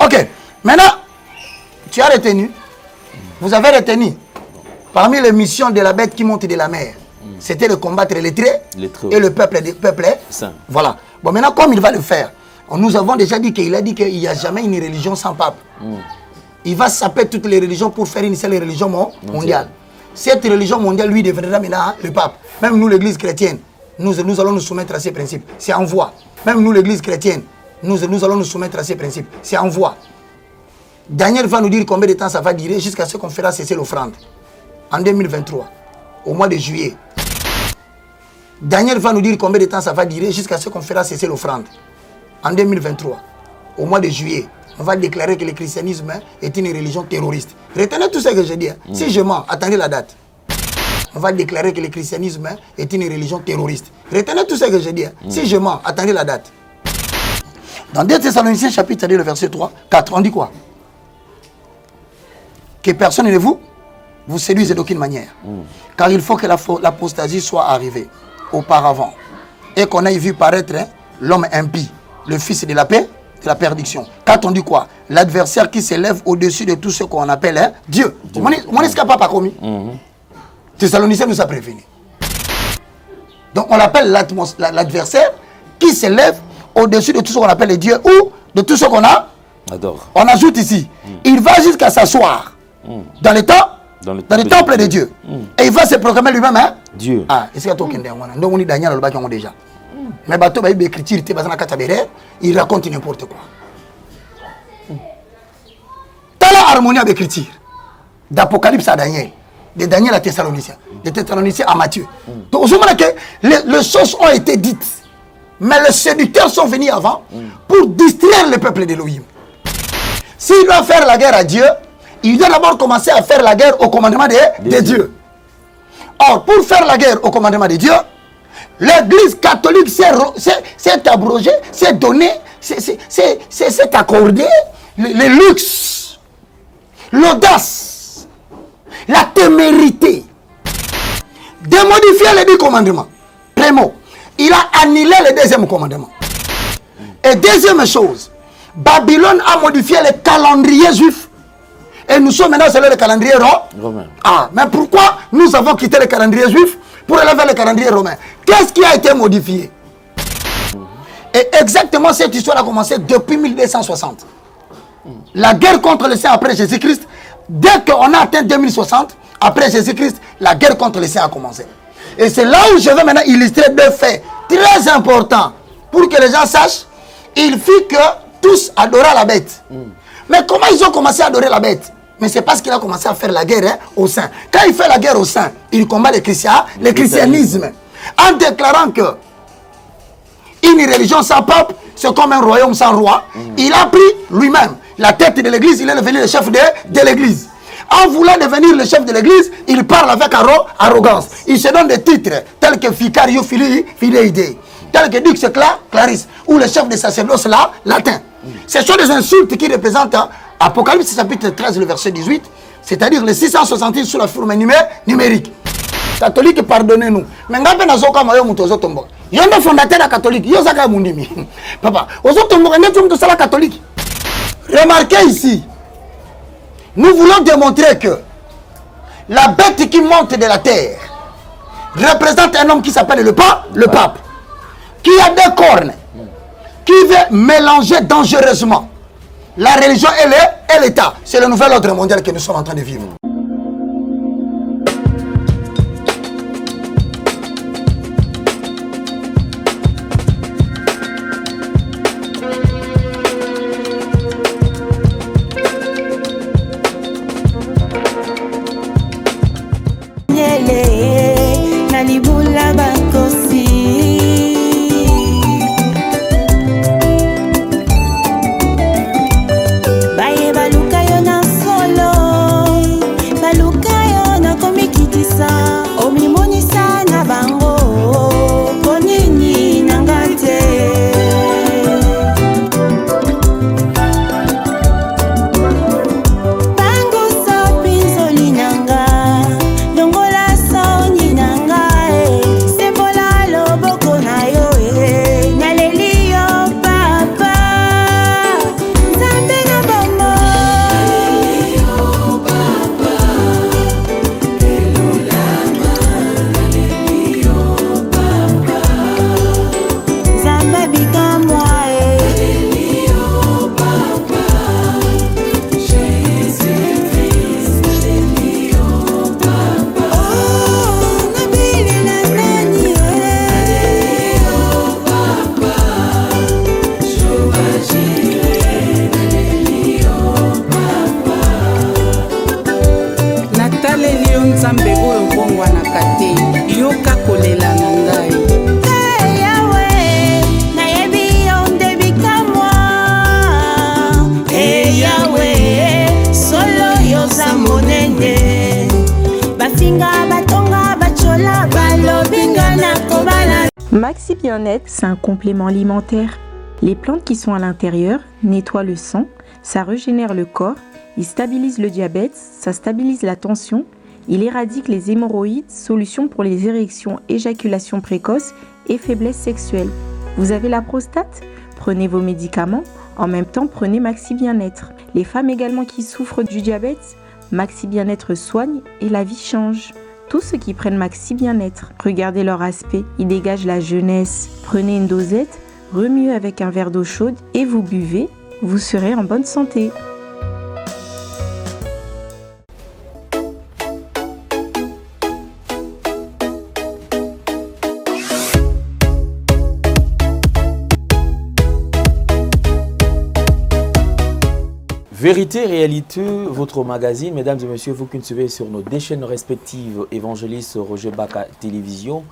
Ok. Maintenant, tu as retenu. Vous avez retenu. Parmi les missions de la bête qui monte de la mer, c'était de combattre les traits et le peuple saint. Voilà. Bon, maintenant, comme il va le faire, nous avons déjà dit qu'il a dit qu'il n'y a jamais une religion sans pape. Il va saper toutes les religions pour faire une seule religion mondiale. Cette religion mondiale, lui, deviendra maintenant le pape. Même nous, l'église chrétienne, nous allons nous soumettre à ces principes. C'est en voie. Même nous, l'église chrétienne, nous allons nous soumettre à ces principes. C'est en voie. Daniel va nous dire combien de temps ça va durer jusqu'à ce qu'on fera cesser l'offrande. En 2023, au mois de juillet. Daniel va nous dire combien de temps ça va durer jusqu'à ce qu'on fera cesser l'offrande. En 2023, au mois de juillet, on va déclarer que le christianisme est une religion terroriste. Retenez tout ce que je dis. Si je mens, attendez la date. On va déclarer que le christianisme est une religion terroriste. Retenez tout ce que je dis. Si je mens, attendez la date. Dans 2 Thessaloniciens chapitre, c'est-à-dire le verset 3, 4, on dit quoi? Que personne ne vous séduise d'aucune manière. Car il faut que l'apostasie soit arrivée auparavant. Et qu'on aille vu paraître l'homme impie, le fils de la paix, de la perdition. Quand on dit quoi? L'adversaire qui s'élève au-dessus de tout ce qu'on appelle Dieu. Mon escapade pas commis. Thessaloniciens nous a prévenu. Donc on l'appelle l'adversaire qui s'élève au-dessus de tout ce qu'on appelle Dieu ou de tout ce qu'on a. Adore. On ajoute ici, il va jusqu'à s'asseoir dans le temple de Dieu. Et il va se proclamer lui-même Dieu. Ah, est-ce qu'il y a tout qui est donc on dit Daniel le bac déjà. Mais bateau va écrire il raconte n'importe quoi. T'as la harmonie avec l'écriture d'Apocalypse à Daniel, de Daniel à Thessaloniciens, de Thessaloniciens à Matthieu. Donc au moment que les choses ont été dites, mais les séducteurs sont venus avant pour distraire le peuple d'Élohim. S'il doit faire la guerre à Dieu, il doit d'abord commencer à faire la guerre au commandement de Dieu. Or, pour faire la guerre au commandement de Dieu, l'Église catholique s'est abrogée, s'est donnée, s'est accordée le luxe, l'audace, la témérité de modifier les 10 commandements. Primo, il a annulé le 2e commandement. Et deuxième chose, Babylone a modifié le calendrier juif. Et nous sommes maintenant sur le calendrier romain. Ah, mais pourquoi nous avons quitté le calendrier juif pour aller vers le calendrier romain? Qu'est-ce qui a été modifié? Et exactement cette histoire a commencé depuis 1260. La guerre contre les saints après Jésus-Christ, dès qu'on a atteint 2060, après Jésus-Christ, la guerre contre les saints a commencé. Et c'est là où je vais maintenant illustrer 2 faits très importants pour que les gens sachent. Il fit que tous adoraient la bête. Mais comment ils ont commencé à adorer la bête? Mais c'est parce qu'il a commencé à faire la guerre aux saints. Quand il fait la guerre aux saints, il combat le christianisme. En déclarant que une religion sans pape, c'est comme un royaume sans roi. Il a pris lui-même la tête de l'église, il est devenu le chef de l'église. En voulant devenir le chef de l'église, il parle avec arrogance. Il se donne des titres tels que Ficario Filii Dei, tels que Dux Clarisse, ou le chef de sacerdoce latin. Ce sont des insultes qui représentent Apocalypse chapitre 13, le verset 18, c'est-à-dire les 666 sous la forme numérique. Catholique, pardonnez-nous. Mais quand on a zoka mayo mutozo tombo. Il y a un fondateur de catholique. Il y a un mundimi. Papa, ozo tombo on est tout ça la catholique. Remarquez ici. Nous voulons démontrer que la bête qui monte de la terre représente un homme qui s'appelle le pape, qui a 2 cornes, qui veut mélanger dangereusement la religion et l'État. C'est le nouvel ordre mondial que nous sommes en train de vivre. Maxi Bien-être, c'est un complément alimentaire. Les plantes qui sont à l'intérieur nettoient le sang, ça régénère le corps, il stabilise le diabète, ça stabilise la tension, il éradique les hémorroïdes, solution pour les érections, éjaculation précoce et faiblesse sexuelle. Vous avez la prostate? Prenez vos médicaments, en même temps prenez Maxi Bien-être. Les femmes également qui souffrent du diabète, Maxi Bien-être soigne et la vie change. Tous ceux qui prennent Maxi Bien-être, regardez leur aspect, ils dégagent la jeunesse. Prenez une dosette, remuez avec un verre d'eau chaude et vous buvez, vous serez en bonne santé. Vérité, réalité, votre magazine, mesdames et messieurs, vous qui nous suivez sur nos deux chaînes respectives, Évangéliste Roger Baka Télévision,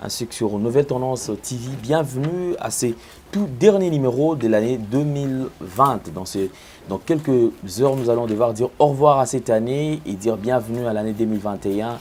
ainsi que sur Nouvelle Tendance TV. Bienvenue à ces tout derniers numéros de l'année 2020. Dans quelques heures, nous allons devoir dire au revoir à cette année et dire bienvenue à l'année 2021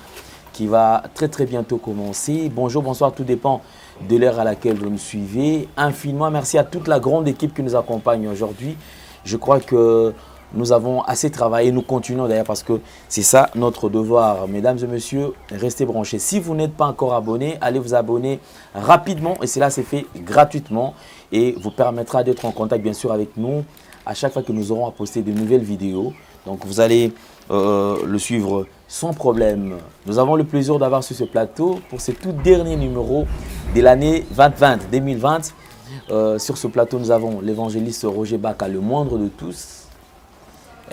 qui va très bientôt commencer. Bonjour, bonsoir, tout dépend de l'heure à laquelle vous nous suivez. Infiniment merci à toute la grande équipe qui nous accompagne aujourd'hui. Je crois que nous avons assez travaillé, nous continuons d'ailleurs parce que c'est ça notre devoir. Mesdames et messieurs, restez branchés. Si vous n'êtes pas encore abonné, allez vous abonner rapidement et cela c'est fait gratuitement et vous permettra d'être en contact bien sûr avec nous à chaque fois que nous aurons à poster de nouvelles vidéos. Donc vous allez le suivre sans problème. Nous avons le plaisir d'avoir sur ce plateau pour ce tout dernier numéro de l'année 2020. Sur ce plateau, nous avons l'évangéliste Roger Baka, le moindre de tous,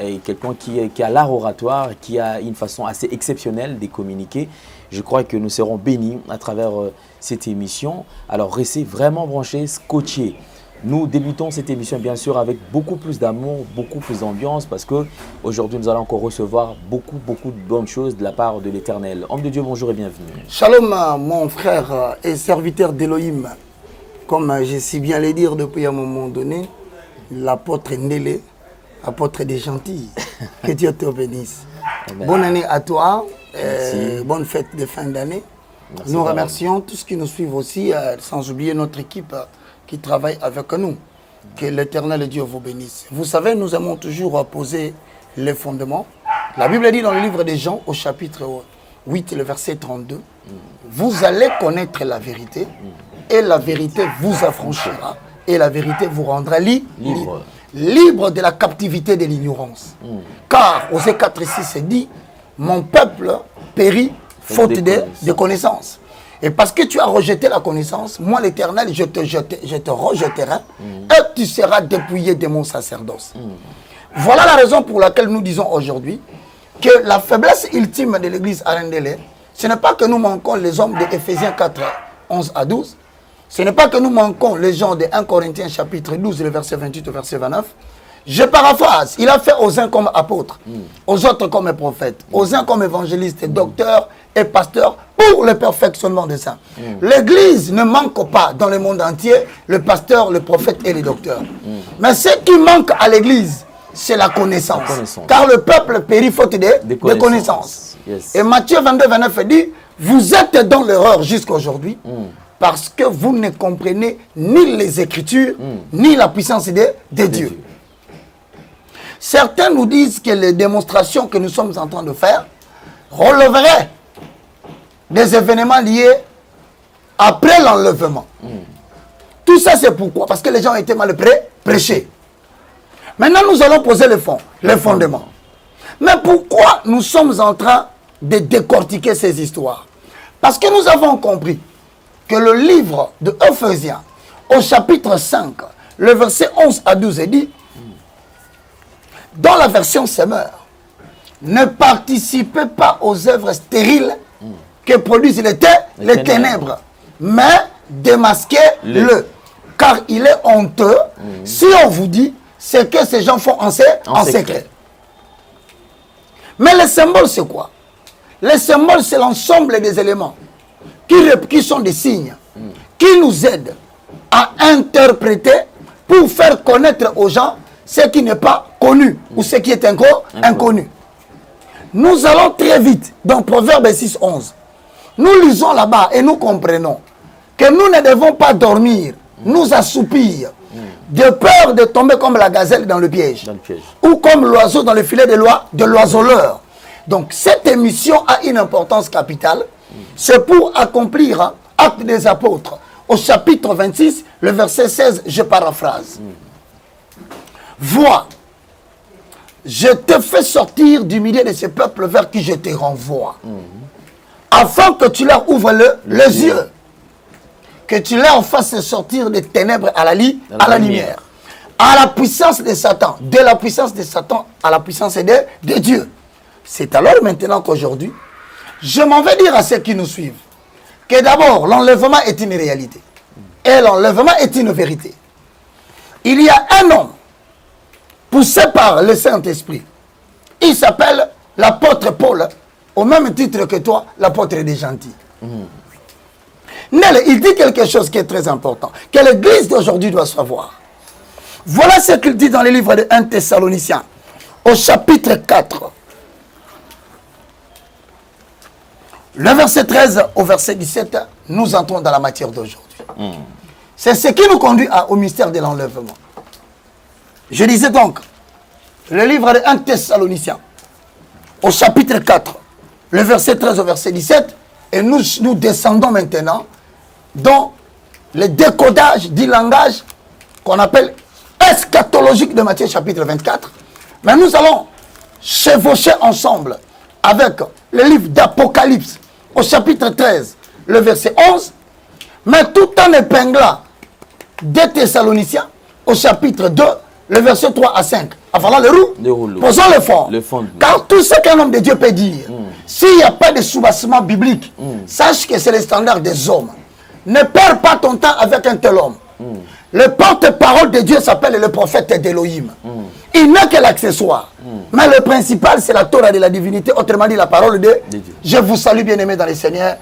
et quelqu'un qui a l'art oratoire, qui a une façon assez exceptionnelle de communiquer. Je crois que nous serons bénis à travers cette émission. Alors, restez vraiment branchés, scotchés. Nous débutons cette émission bien sûr avec beaucoup plus d'amour, beaucoup plus d'ambiance parce qu'aujourd'hui nous allons encore recevoir beaucoup de bonnes choses de la part de l'Éternel. Homme de Dieu, bonjour et bienvenue. Shalom mon frère et serviteur d'Elohim. Comme je sais bien le dire depuis un moment donné, l'apôtre Ndélé, apôtre des gentils, que Dieu te bénisse. Amen. Bonne année à toi, bonne fête de fin d'année. Nous remercions tous qui nous suivent aussi, sans oublier notre équipe qui travaille avec nous. Que l'Éternel Dieu vous bénisse. Vous savez, nous aimons toujours poser les fondements. La Bible dit dans le livre des Jean, au chapitre 8, le verset 32, vous allez connaître la vérité et la vérité vous affranchira et la vérité vous rendra libre. Libre de la captivité de l'ignorance. Car, Osée 4,6 c'est dit, mon peuple périt faute de connaissance. Et parce que tu as rejeté la connaissance, moi l'Éternel, je te rejetterai et tu seras dépouillé de mon sacerdoce. Voilà la raison pour laquelle nous disons aujourd'hui que la faiblesse ultime de l'église Arendele, ce n'est pas que nous manquons les hommes de Éphésiens 4, 11 à 12. Ce n'est pas que nous manquons les gens de 1 Corinthiens chapitre 12, le verset 28 au verset 29. Je paraphrase. Il a fait aux uns comme apôtres, aux autres comme prophètes, aux uns comme évangélistes, docteurs et pasteurs pour le perfectionnement des saints. L'église ne manque pas dans le monde entier le pasteur, le prophète et les docteurs. Mais ce qui manque à l'église, c'est la connaissance. Car le peuple périt faute de connaissance. Yes. Et Matthieu 22, 29 dit, vous êtes dans l'erreur jusqu'aujourd'hui parce que vous ne comprenez ni les Écritures, ni la puissance de Dieu. Certains nous disent que les démonstrations que nous sommes en train de faire relèveraient des événements liés après l'enlèvement. Tout ça, c'est pourquoi? Parce que les gens ont été mal prêchés. Maintenant, nous allons poser les fondements. Mais pourquoi nous sommes en train de décortiquer ces histoires? Parce que nous avons compris que le livre de Éphésiens, au chapitre 5, le verset 11 à 12 est dit, dans la version Semeur, ne participez pas aux œuvres stériles que produisent les ténèbres, mais démasquez-le. Car il est honteux si on vous dit ce que ces gens font en secret. Mais le symbole, c'est quoi? Le symbole, c'est l'ensemble des éléments qui sont des signes, qui nous aident à interpréter pour faire connaître aux gens ce qui n'est pas connu ou ce qui est inconnu. Nous allons très vite dans Proverbe 6, 11. Nous lisons là-bas et nous comprenons que nous ne devons pas dormir, nous assoupir, de peur de tomber comme la gazelle dans le piège, ou comme l'oiseau dans le filet de l'oiseleur. Donc cette émission a une importance capitale. C'est pour accomplir Actes des Apôtres, au chapitre 26, le verset 16, je paraphrase. Vois, je te fais sortir du milieu de ce peuple vers qui je te renvoie, afin que tu leur ouvres les yeux, que tu leur fasses sortir des ténèbres à la lumière, à la puissance de Satan, de la puissance de Satan à la puissance de Dieu. C'est alors maintenant qu'aujourd'hui, je m'en vais dire à ceux qui nous suivent que d'abord, l'enlèvement est une réalité. Et l'enlèvement est une vérité. Il y a un homme poussé par le Saint-Esprit. Il s'appelle l'apôtre Paul, au même titre que toi, l'apôtre des gentils. Nel, il dit quelque chose qui est très important, que l'église d'aujourd'hui doit savoir. Voilà ce qu'il dit dans le livre de 1 Thessaloniciens, au chapitre 4. Le verset 13 au verset 17, nous entrons dans la matière d'aujourd'hui. C'est ce qui nous conduit au mystère de l'enlèvement. Je disais donc, le livre de 1 Thessaloniciens, au chapitre 4, le verset 13 au verset 17, et nous descendons maintenant dans le décodage du langage qu'on appelle eschatologique de Matthieu chapitre 24. Mais nous allons chevaucher ensemble avec le livre d'Apocalypse, au chapitre 13, le verset 11, mais tout en épinglant des Thessaloniciens, au chapitre 2, le verset 3 à 5. Avant le rouleau, posons le fond. Car tout ce qu'un homme de Dieu peut dire, s'il n'y a pas de soubassement biblique, sache que c'est le standard des hommes. Ne perds pas ton temps avec un tel homme. Le porte-parole de Dieu s'appelle le prophète d'Élohim. Il n'est que l'accessoire. Mais le principal, c'est la Torah de la divinité, autrement dit la parole de Dieu. Je vous salue, bien-aimés dans le Seigneur.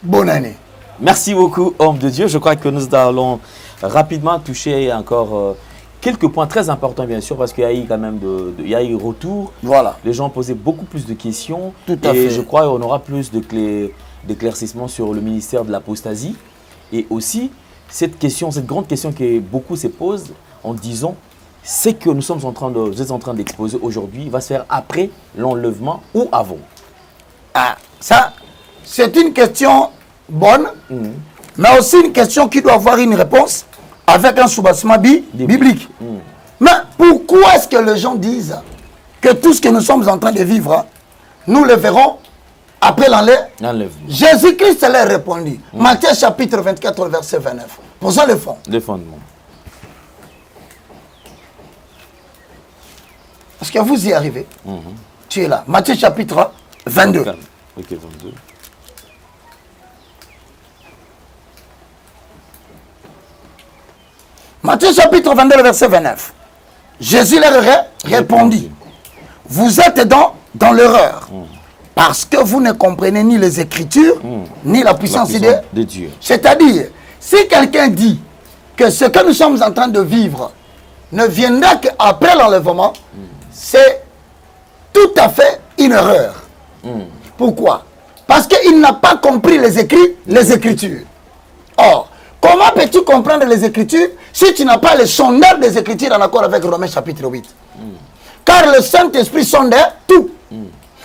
Bonne année. Merci beaucoup, homme de Dieu. Je crois que nous allons rapidement toucher encore quelques points très importants, bien sûr, parce qu'il y a eu quand même il y a eu retour. Voilà. Les gens posaient beaucoup plus de questions. Tout à fait. Et je crois qu'on aura plus d'éclaircissements sur le ministère de l'apostasie. Et aussi, cette grande question que beaucoup se posent en disant, ce que vous êtes en train d'exposer aujourd'hui va se faire après l'enlèvement ou avant? Ah, ça, c'est une question bonne, mais aussi une question qui doit avoir une réponse avec un soubassement biblique. Mais pourquoi est-ce que les gens disent que tout ce que nous sommes en train de vivre, nous le verrons après l'enlèvement? Jésus-Christ leur répondit. Matthieu chapitre 24, verset 29. Posons le fond. Le fondement. Est-ce que vous y arrivez? Tu es là. Matthieu chapitre 22. Ok, 22. Matthieu chapitre 22, verset 29. Jésus leur répondit. Vous êtes dans l'erreur. Parce que vous ne comprenez ni les Écritures, ni la puissance de Dieu. C'est-à-dire, si quelqu'un dit que ce que nous sommes en train de vivre ne viendra qu'après l'enlèvement, c'est tout à fait une erreur. Pourquoi? Parce qu'il n'a pas compris les Écritures. Or, comment peux-tu comprendre les Écritures si tu n'as pas le sondage des Écritures en accord avec Romains chapitre 8? Car le Saint-Esprit sonde tout.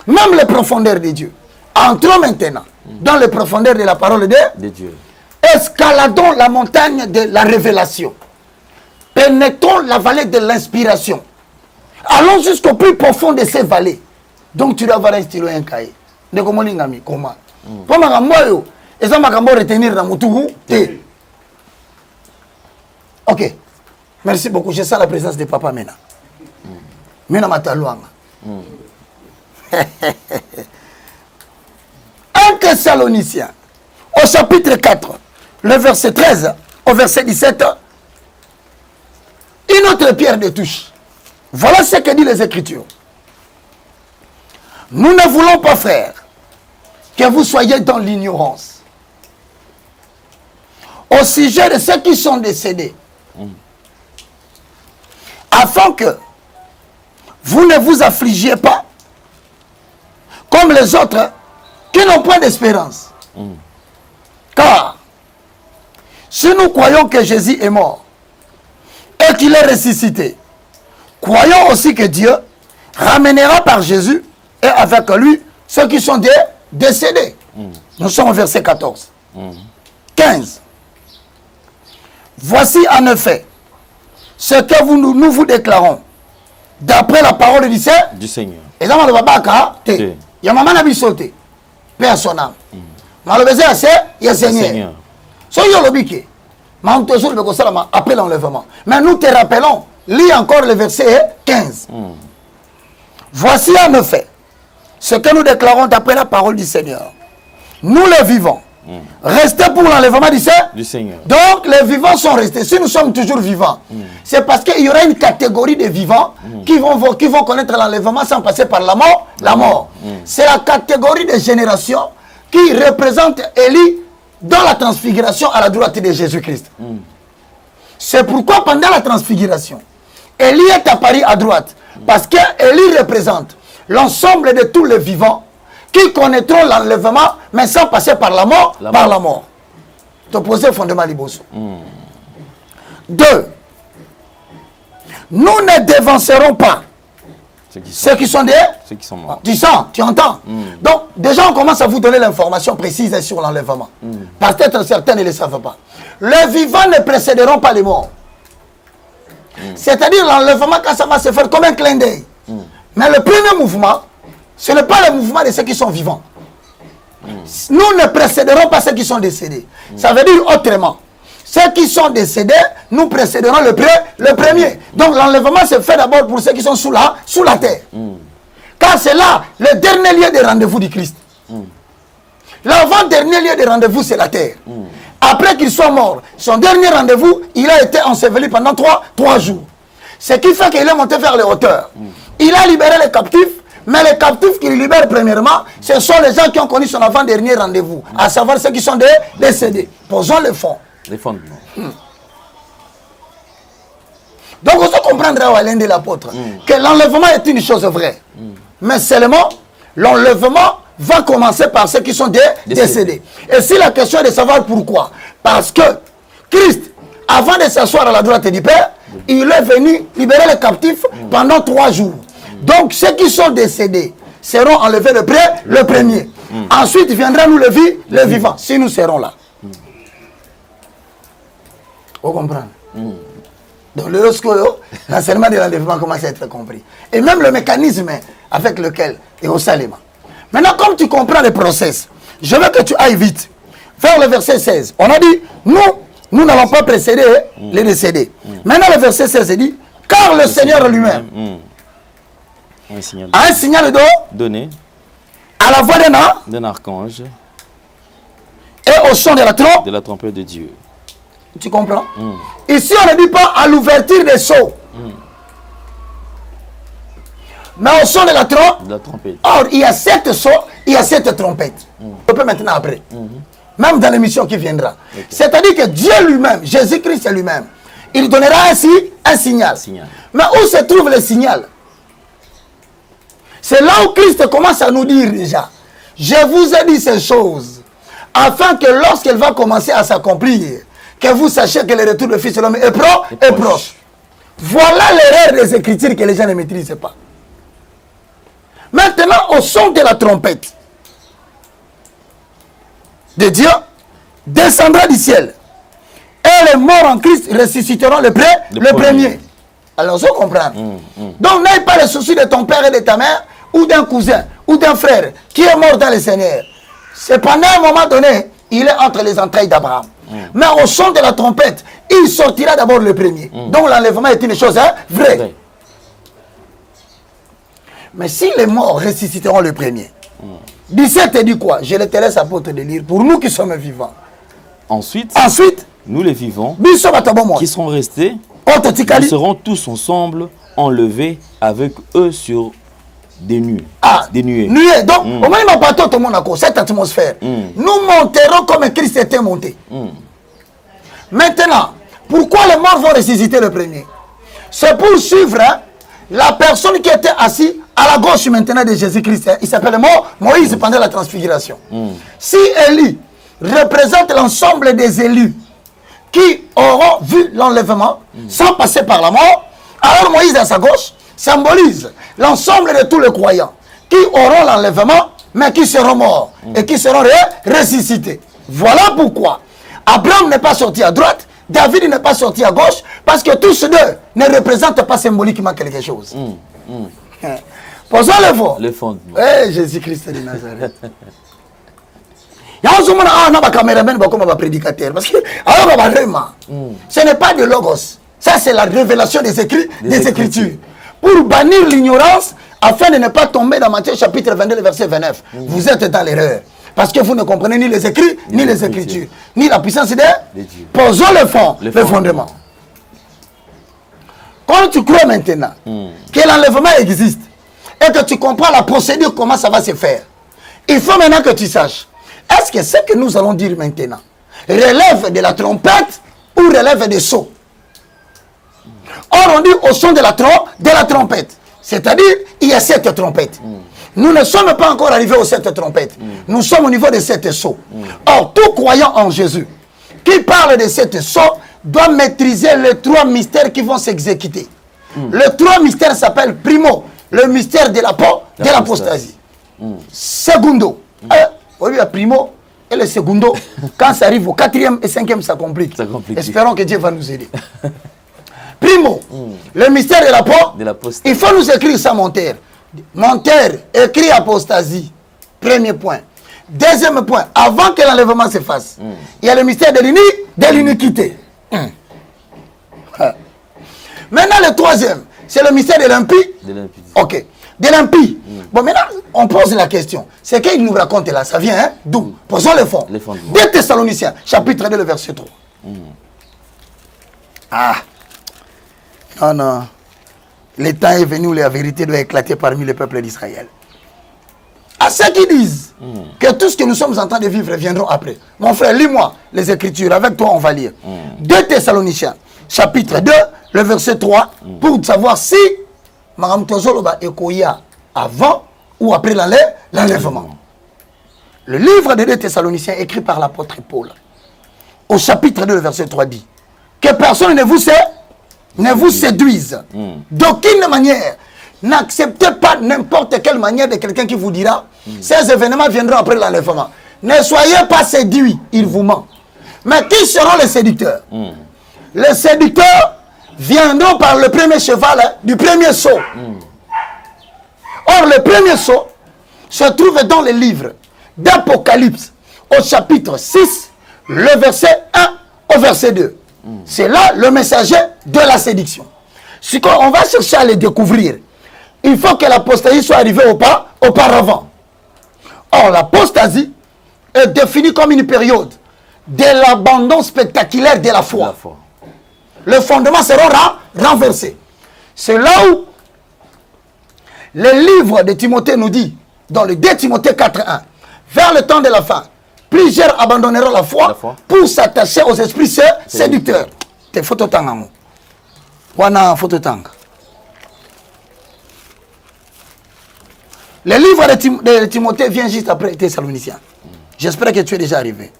Même les profondeurs de Dieu. Entrons maintenant dans les profondeurs de la parole de Dieu. Escaladons la montagne de la révélation. Pénétrons la vallée de l'inspiration. Allons jusqu'au plus profond de ces vallées. Donc tu dois avoir un stylo et un cahier. De comment l'ingami, comment? Pour magamboyo, et ça magambo retenir dans mon té. Ok. Merci beaucoup. Je sens la présence de papa maintenant. Maintenant matalouanga. 1 Thessaloniciens, au chapitre 4, le verset 13 au verset 17, une autre pierre de touche. Voilà ce que disent les Écritures. Nous ne voulons pas, frères, que vous soyez dans l'ignorance au sujet de ceux qui sont décédés, afin que vous ne vous affligiez pas comme les autres qui n'ont point d'espérance. Car si nous croyons que Jésus est mort et qu'il est ressuscité, croyons aussi que Dieu ramènera par Jésus et avec lui ceux qui sont décédés. Nous sommes au verset 14. 15. Voici en effet ce que nous vous déclarons d'après la parole du Seigneur. Et dans le babaka, il y a maman n'a sauté. Personnel. Malheureusement, il y a Seigneur. So yo lobike. Mais toujours le conseil après l'enlèvement. Mais nous te rappelons, lis encore le verset 15. Voici en effet ce que nous déclarons d'après la parole du Seigneur. Nous les vivants. Restez pour l'enlèvement du Seigneur. Donc les vivants sont restés. Si nous sommes toujours vivants, c'est parce qu'il y aura une catégorie de vivants qui vont connaître l'enlèvement sans passer par la mort. C'est la catégorie de génération qui représente Élie dans la transfiguration à la droite de Jésus-Christ. C'est pourquoi pendant la transfiguration, Élie est apparu à droite. Parce que Élie représente l'ensemble de tous les vivants qui connaîtront l'enlèvement, mais sans passer par la mort. Te poser fondement Liboso. 2. Nous ne dévancerons pas ceux qui sont morts. Tu sens, tu entends. Donc, déjà, on commence à vous donner l'information précise sur l'enlèvement. Peut-être certains ne le savent pas. Les vivants ne précéderont pas les morts. C'est-à-dire l'enlèvement, quand ça va se faire comme un clin d'œil. Mais le premier mouvement, ce n'est pas le mouvement de ceux qui sont vivants. Nous ne précéderons pas ceux qui sont décédés. Ça veut dire autrement. Ceux qui sont décédés, nous précéderons le premier. Donc l'enlèvement se fait d'abord pour ceux qui sont sous la terre. Car c'est là le dernier lieu de rendez-vous du Christ. L'avant-dernier lieu de rendez-vous, c'est la terre. Après qu'il soit mort, son dernier rendez-vous, il a été enseveli pendant 3 jours. Ce qui fait qu'il est monté vers les hauteurs. Il a libéré les captifs, mais les captifs qu'il libère premièrement, ce sont les gens qui ont connu son avant-dernier rendez-vous, à savoir ceux qui sont décédés. Posons le fond. Les fondements. Donc on se comprendra à l'un de l'apôtre que l'enlèvement est une chose vraie. Mais seulement, l'enlèvement va commencer par ceux qui sont décédés. Et si la question est de savoir pourquoi, parce que Christ, avant de s'asseoir à la droite du Père, il est venu libérer les captifs pendant 3 jours. Donc ceux qui sont décédés seront enlevés le premier. Ensuite viendra nous le vivant, si nous serons là. Vous comprenez? Donc l'enseignement de l'enlèvement commence à être compris. Et même le mécanisme avec lequel est au Salima. Maintenant, comme tu comprends le process, je veux que tu ailles vite. Vers le verset 16. On a dit, nous n'allons pas précéder les décédés. Maintenant, le verset 16 dit, car le Seigneur lui-même a un signal donné à la voix d'un archange et au son de la trompette de Dieu. Tu comprends? Ici, on ne dit pas à l'ouverture des sceaux. Mais au son de la trompette. Or, il y a 7 sceaux, il y a 7 trompettes. On peut maintenant après. Même dans l'émission qui viendra. Okay. C'est-à-dire que Dieu lui-même, Jésus-Christ lui-même, il donnera ainsi un signal. Mais où se trouve le signal? C'est là où Christ commence à nous dire déjà, je vous ai dit ces choses, afin que lorsqu'elle va commencer à s'accomplir, que vous sachiez que le retour du Fils de l'homme est proche. Voilà l'erreur des Écritures que les gens ne maîtrisent pas. Maintenant, au son de la trompette de Dieu, descendra du ciel. Et les morts en Christ ressusciteront le premier. Alors, on comprend. Donc, n'aie pas le souci de ton père et de ta mère, ou d'un cousin, ou d'un frère qui est mort dans le Seigneur. C'est pendant un moment donné, il est entre les entrailles d'Abraham. Mais au son de la trompette, il sortira d'abord le premier. Donc, l'enlèvement est une chose vraie. Mais si les morts ressusciteront le premier, 17 dit quoi? Je te laisse apôtre de lire pour nous qui sommes vivants. Ensuite, nous les vivants qui seront restés, nous serons tous ensemble enlevés avec eux sur des nuées. Nuées. Donc, au moins, il m'a pas tout le monde à cette atmosphère. Nous monterons comme Christ était monté. Maintenant, pourquoi les morts vont ressusciter le premier? C'est pour suivre la personne qui était assise à à la gauche maintenant de Jésus-Christ, il s'appelle Moïse pendant la transfiguration. Si Élie représente l'ensemble des élus qui auront vu l'enlèvement sans passer par la mort, alors Moïse à sa gauche symbolise l'ensemble de tous les croyants qui auront l'enlèvement mais qui seront morts et qui seront ressuscités. Voilà pourquoi Abraham n'est pas sorti à droite, David n'est pas sorti à gauche, parce que tous deux ne représentent pas symboliquement quelque chose. Posons le fondement. Jésus-Christ de Nazareth. Il y a un moment où on a un caméraman comme un prédicateur. Parce que ce n'est pas de logos. Ça, c'est la révélation des Écritures. Pour bannir l'ignorance, afin de ne pas tomber dans Matthieu chapitre 22, verset 29. Vous êtes dans l'erreur. Parce que vous ne comprenez ni les écrits, ni les Écritures, ni la puissance de Dieu. Posons le fondement. Quand tu crois maintenant que l'enlèvement existe et que tu comprends la procédure, comment ça va se faire, il faut maintenant que tu saches, est-ce que ce que nous allons dire maintenant relève de la trompette ou relève des sceaux? Or, on dit au son de la trompette. C'est-à-dire, il y a 7 trompettes. Nous ne sommes pas encore arrivés aux 7 trompettes. Nous sommes au niveau des 7 sceaux. Or, tout croyant en Jésus qui parle de 7 sceaux doit maîtriser les 3 mystères qui vont s'exécuter. Les 3 mystères s'appellent primo, le mystère de l'apostasie. Secondo, il y a primo et le secondo. Quand ça arrive au 4e et 5e, ça complique. Espérons que Dieu va nous aider. Primo, le mystère de l'apostasie. Il faut nous écrire ça, Monterre. Monterre, écrit apostasie. Premier point. Deuxième point, avant que l'enlèvement se fasse, il y a le mystère de l'iniquité. Maintenant, le 3e, c'est le mystère de l'impie. Ok. De l'impie. Bon, maintenant, on pose la question. C'est qu'il nous raconte là, ça vient d'où? Posons le fond. 2 Thessaloniciens, chapitre 2, le verset 3. Non. Le temps est venu où la vérité doit éclater parmi le peuple d'Israël. À ceux qui disent que tout ce que nous sommes en train de vivre viendront après. Mon frère, lis-moi les Écritures. Avec toi, on va lire. 2 Thessaloniciens, chapitre 2, le verset 3, pour savoir si Mme Tozoloba Ekoya avant ou après l'enlèvement. Le livre de 2 Thessaloniciens, écrit par l'apôtre Paul, au chapitre 2, le verset 3, dit que personne ne vous séduise d'aucune manière. N'acceptez pas n'importe quelle manière de quelqu'un qui vous dira ces événements viendront après l'enlèvement. Ne soyez pas séduits, il vous ment. Mais qui seront les séducteurs? Les séducteurs viendront par le premier cheval du premier sceau. Or, le premier sceau se trouve dans le livre d'Apocalypse, au chapitre 6, le verset 1 au verset 2. C'est là le messager de la séduction. Si on va chercher à le découvrir, il faut que l'apostasie soit arrivée auparavant. Or, l'apostasie est définie comme une période de l'abandon spectaculaire de la foi. Le fondement sera renversé. C'est là où le livre de Timothée nous dit, dans le 2 Timothée 4.1, vers le temps de la fin, plusieurs abandonneront la foi pour s'attacher aux esprits séducteurs. Te phototanga. Wana phototanga. Le livre de Timothée vient juste après Thessaloniciens. J'espère que tu es déjà arrivé.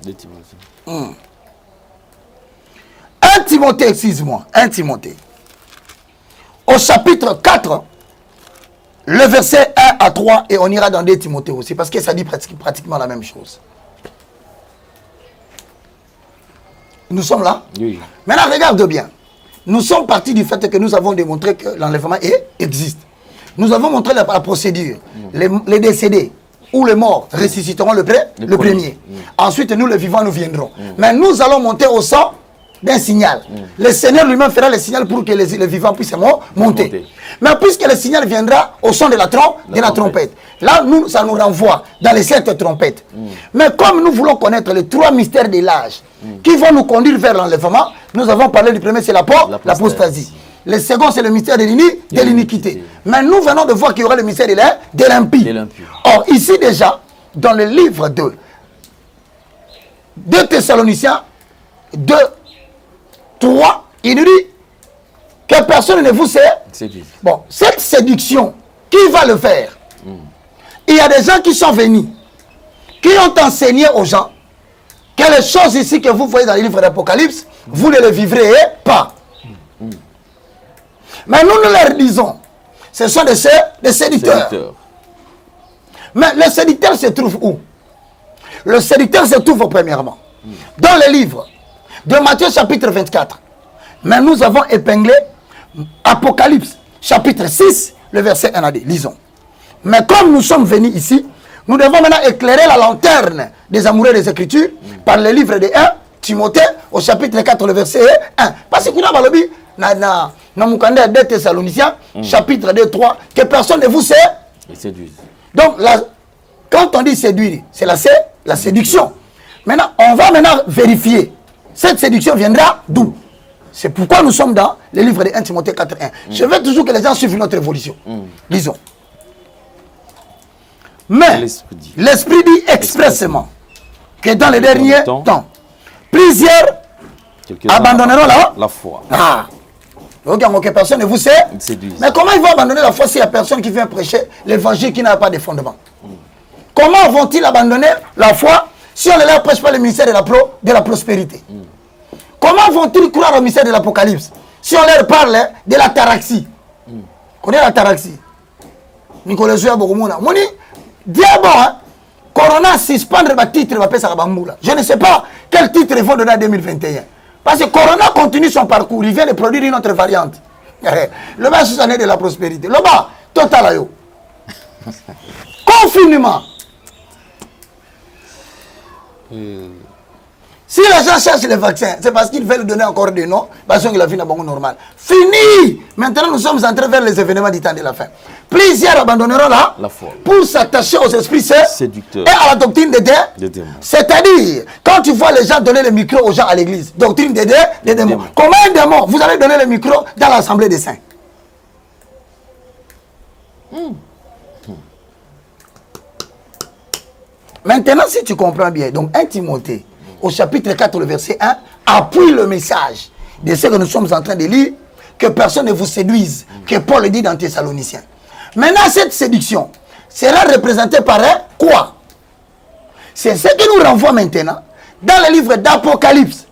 De Timothée. 1 Timothée, excuse-moi. 1 Timothée. Au chapitre 4, le verset 1 à 3, et on ira dans 2 Timothée aussi, parce que ça dit pratiquement la même chose. Nous sommes là? Oui. Maintenant, regarde bien. Nous sommes partis du fait que nous avons démontré que l'enlèvement existe. Nous avons montré la procédure. Les décédés ou les morts ressusciteront le premier. Ensuite, nous, les vivants, nous viendrons. Mais nous allons monter au sang d'un signal. Le Seigneur lui-même fera le signal pour que les vivants puissent monter. Mais puisque le signal viendra au son de la trompette, là, ça nous renvoie dans les 7 trompettes. Mais comme nous voulons connaître les 3 mystères de l'âge qui vont nous conduire vers l'enlèvement, nous avons parlé du premier, c'est l'apostasie. Le second, c'est le mystère de l'iniquité. Mais nous venons de voir qu'il y aura le mystère de l'impie. Or, ici déjà, dans le livre de Thessaloniciens 2, 3, il nous dit personne ne vous séduise. Bon, cette séduction, qui va le faire? Il y a des gens qui sont venus, qui ont enseigné aux gens que les choses ici que vous voyez dans le livre d'Apocalypse, vous ne les vivrez pas. Mais nous leur disons, ce sont des séducteurs. Mais le séducteur se trouve où? Le séducteur se trouve premièrement dans le livre de Matthieu chapitre 24. Mais nous avons épinglé Apocalypse chapitre 6, le verset 1 à 2. Lisons. Mais comme nous sommes venus ici, nous devons maintenant éclairer la lanterne des amoureux des Écritures par le livre de 1 Timothée au chapitre 4, le verset 1. Parce que nous avons dit dans 2 Thessaloniciens, chapitre 2, 3, que personne ne vous séduise. Donc, quand on dit séduire, c'est la séduction. Maintenant, on va maintenant vérifier. Cette séduction viendra d'où? C'est pourquoi nous sommes dans le livre de 1 Timothée 4, 1. Je veux toujours que les gens suivent notre évolution. Lisons. Mais l'Esprit dit expressément que dans les derniers temps, plusieurs abandonneront la foi. Donc, personne ne vous séduise. Mais comment ils vont abandonner la foi s'il n'y a personne qui vient prêcher l'évangile qui n'a pas de fondement? Comment vont-ils abandonner la foi si on ne leur prêche pas le ministère de la prospérité? Comment vont-ils croire au mystère de l'Apocalypse si on leur parle de la taraxie? Connais la taraxie? Nicolas Jouya Bogomouna. Moni, diable, Corona suspendre le titre, va passer à Bamboula. Je ne sais pas quel titre ils vont donner en 2021. Parce que Corona continue son parcours, il vient de produire une autre variante. Le bas, c'est l'année de la prospérité. Le bas, total, yo. Confinement. Si les gens cherchent les vaccins, c'est parce qu'ils veulent donner encore des noms, parce que la vie n'est pas normale. Fini! Maintenant, nous sommes entrés vers les événements du temps de la fin. Plusieurs abandonneront la foi pour s'attacher aux esprits séducteurs et à la doctrine des démons. C'est-à-dire, quand tu vois les gens donner le micro aux gens à l'église, doctrine des démons. Comment un démon, vous allez donner le micro dans l'assemblée des saints? Maintenant, si tu comprends bien, donc 1 Timothée, au chapitre 4, le verset 1, appuie le message de ce que nous sommes en train de lire, que personne ne vous séduise, que Paul dit dans Thessaloniciens. Maintenant, cette séduction sera représentée par quoi? C'est ce qui nous renvoie maintenant dans le livre d'Apocalypse,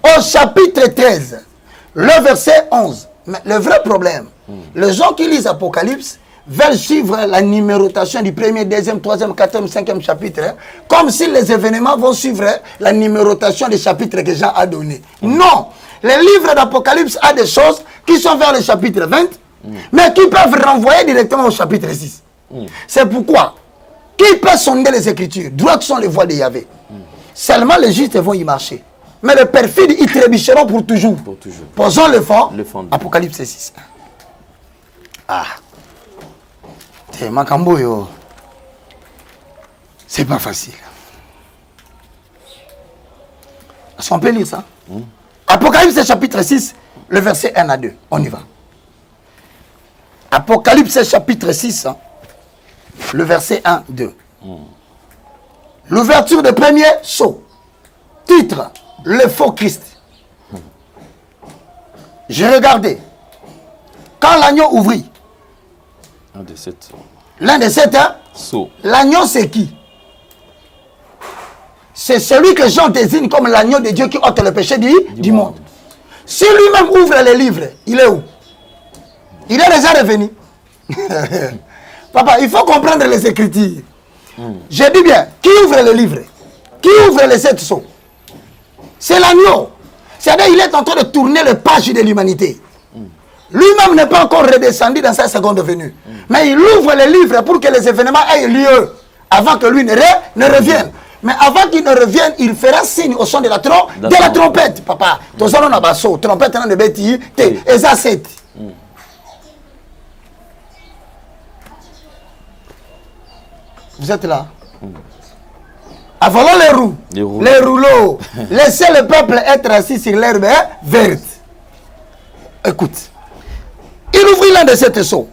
au chapitre 13, le verset 11. Mais le vrai problème, les gens qui lisent Apocalypse veulent suivre la numérotation du premier, deuxième, troisième, quatrième, cinquième chapitre, comme si les événements vont suivre la numérotation des chapitres que Jean a donné. Non! Le livre d'Apocalypse a des choses qui sont vers le chapitre 20, mais qui peuvent renvoyer directement au chapitre 6. C'est pourquoi, qui peut sonder les Écritures? Droites sont les voies de Yahvé. Seulement les justes vont y marcher. Mais les perfides, ils trébucheront pour toujours. Posons le fond. Apocalypse 6. Makambo, c'est pas facile. Est-ce qu'on peut lire ça? Apocalypse chapitre 6, le verset 1 à 2. On y va. Apocalypse chapitre 6, le verset 1, 2. L'ouverture du premier sceau. Titre, le faux Christ. J'ai regardé. Quand l'agneau ouvrit, l'un de sept sceaux. L'agneau, c'est qui? C'est celui que Jean désigne comme l'agneau de Dieu qui ôte le péché du monde. Si lui-même ouvre les livres, il est où? Il est déjà revenu. Papa, il faut comprendre les Écritures. Je dis bien, qui ouvre les livres? Qui ouvre les 7 sceaux? C'est l'agneau. C'est-à-dire qu'il est en train de tourner les pages de l'humanité. Lui-même n'est pas encore redescendu dans sa seconde venue. Mais il ouvre les livres pour que les événements aient lieu avant que lui ne revienne. Mais avant qu'il ne revienne, il fera signe au son de la trompette. Papa, ton son a basso, trompette dans le bêtis, et ça c'est. Vous êtes là? Avalons les rouleaux. Laissez le peuple être assis sur l'herbe verte. Écoute. Il ouvrit l'un de ces sceaux.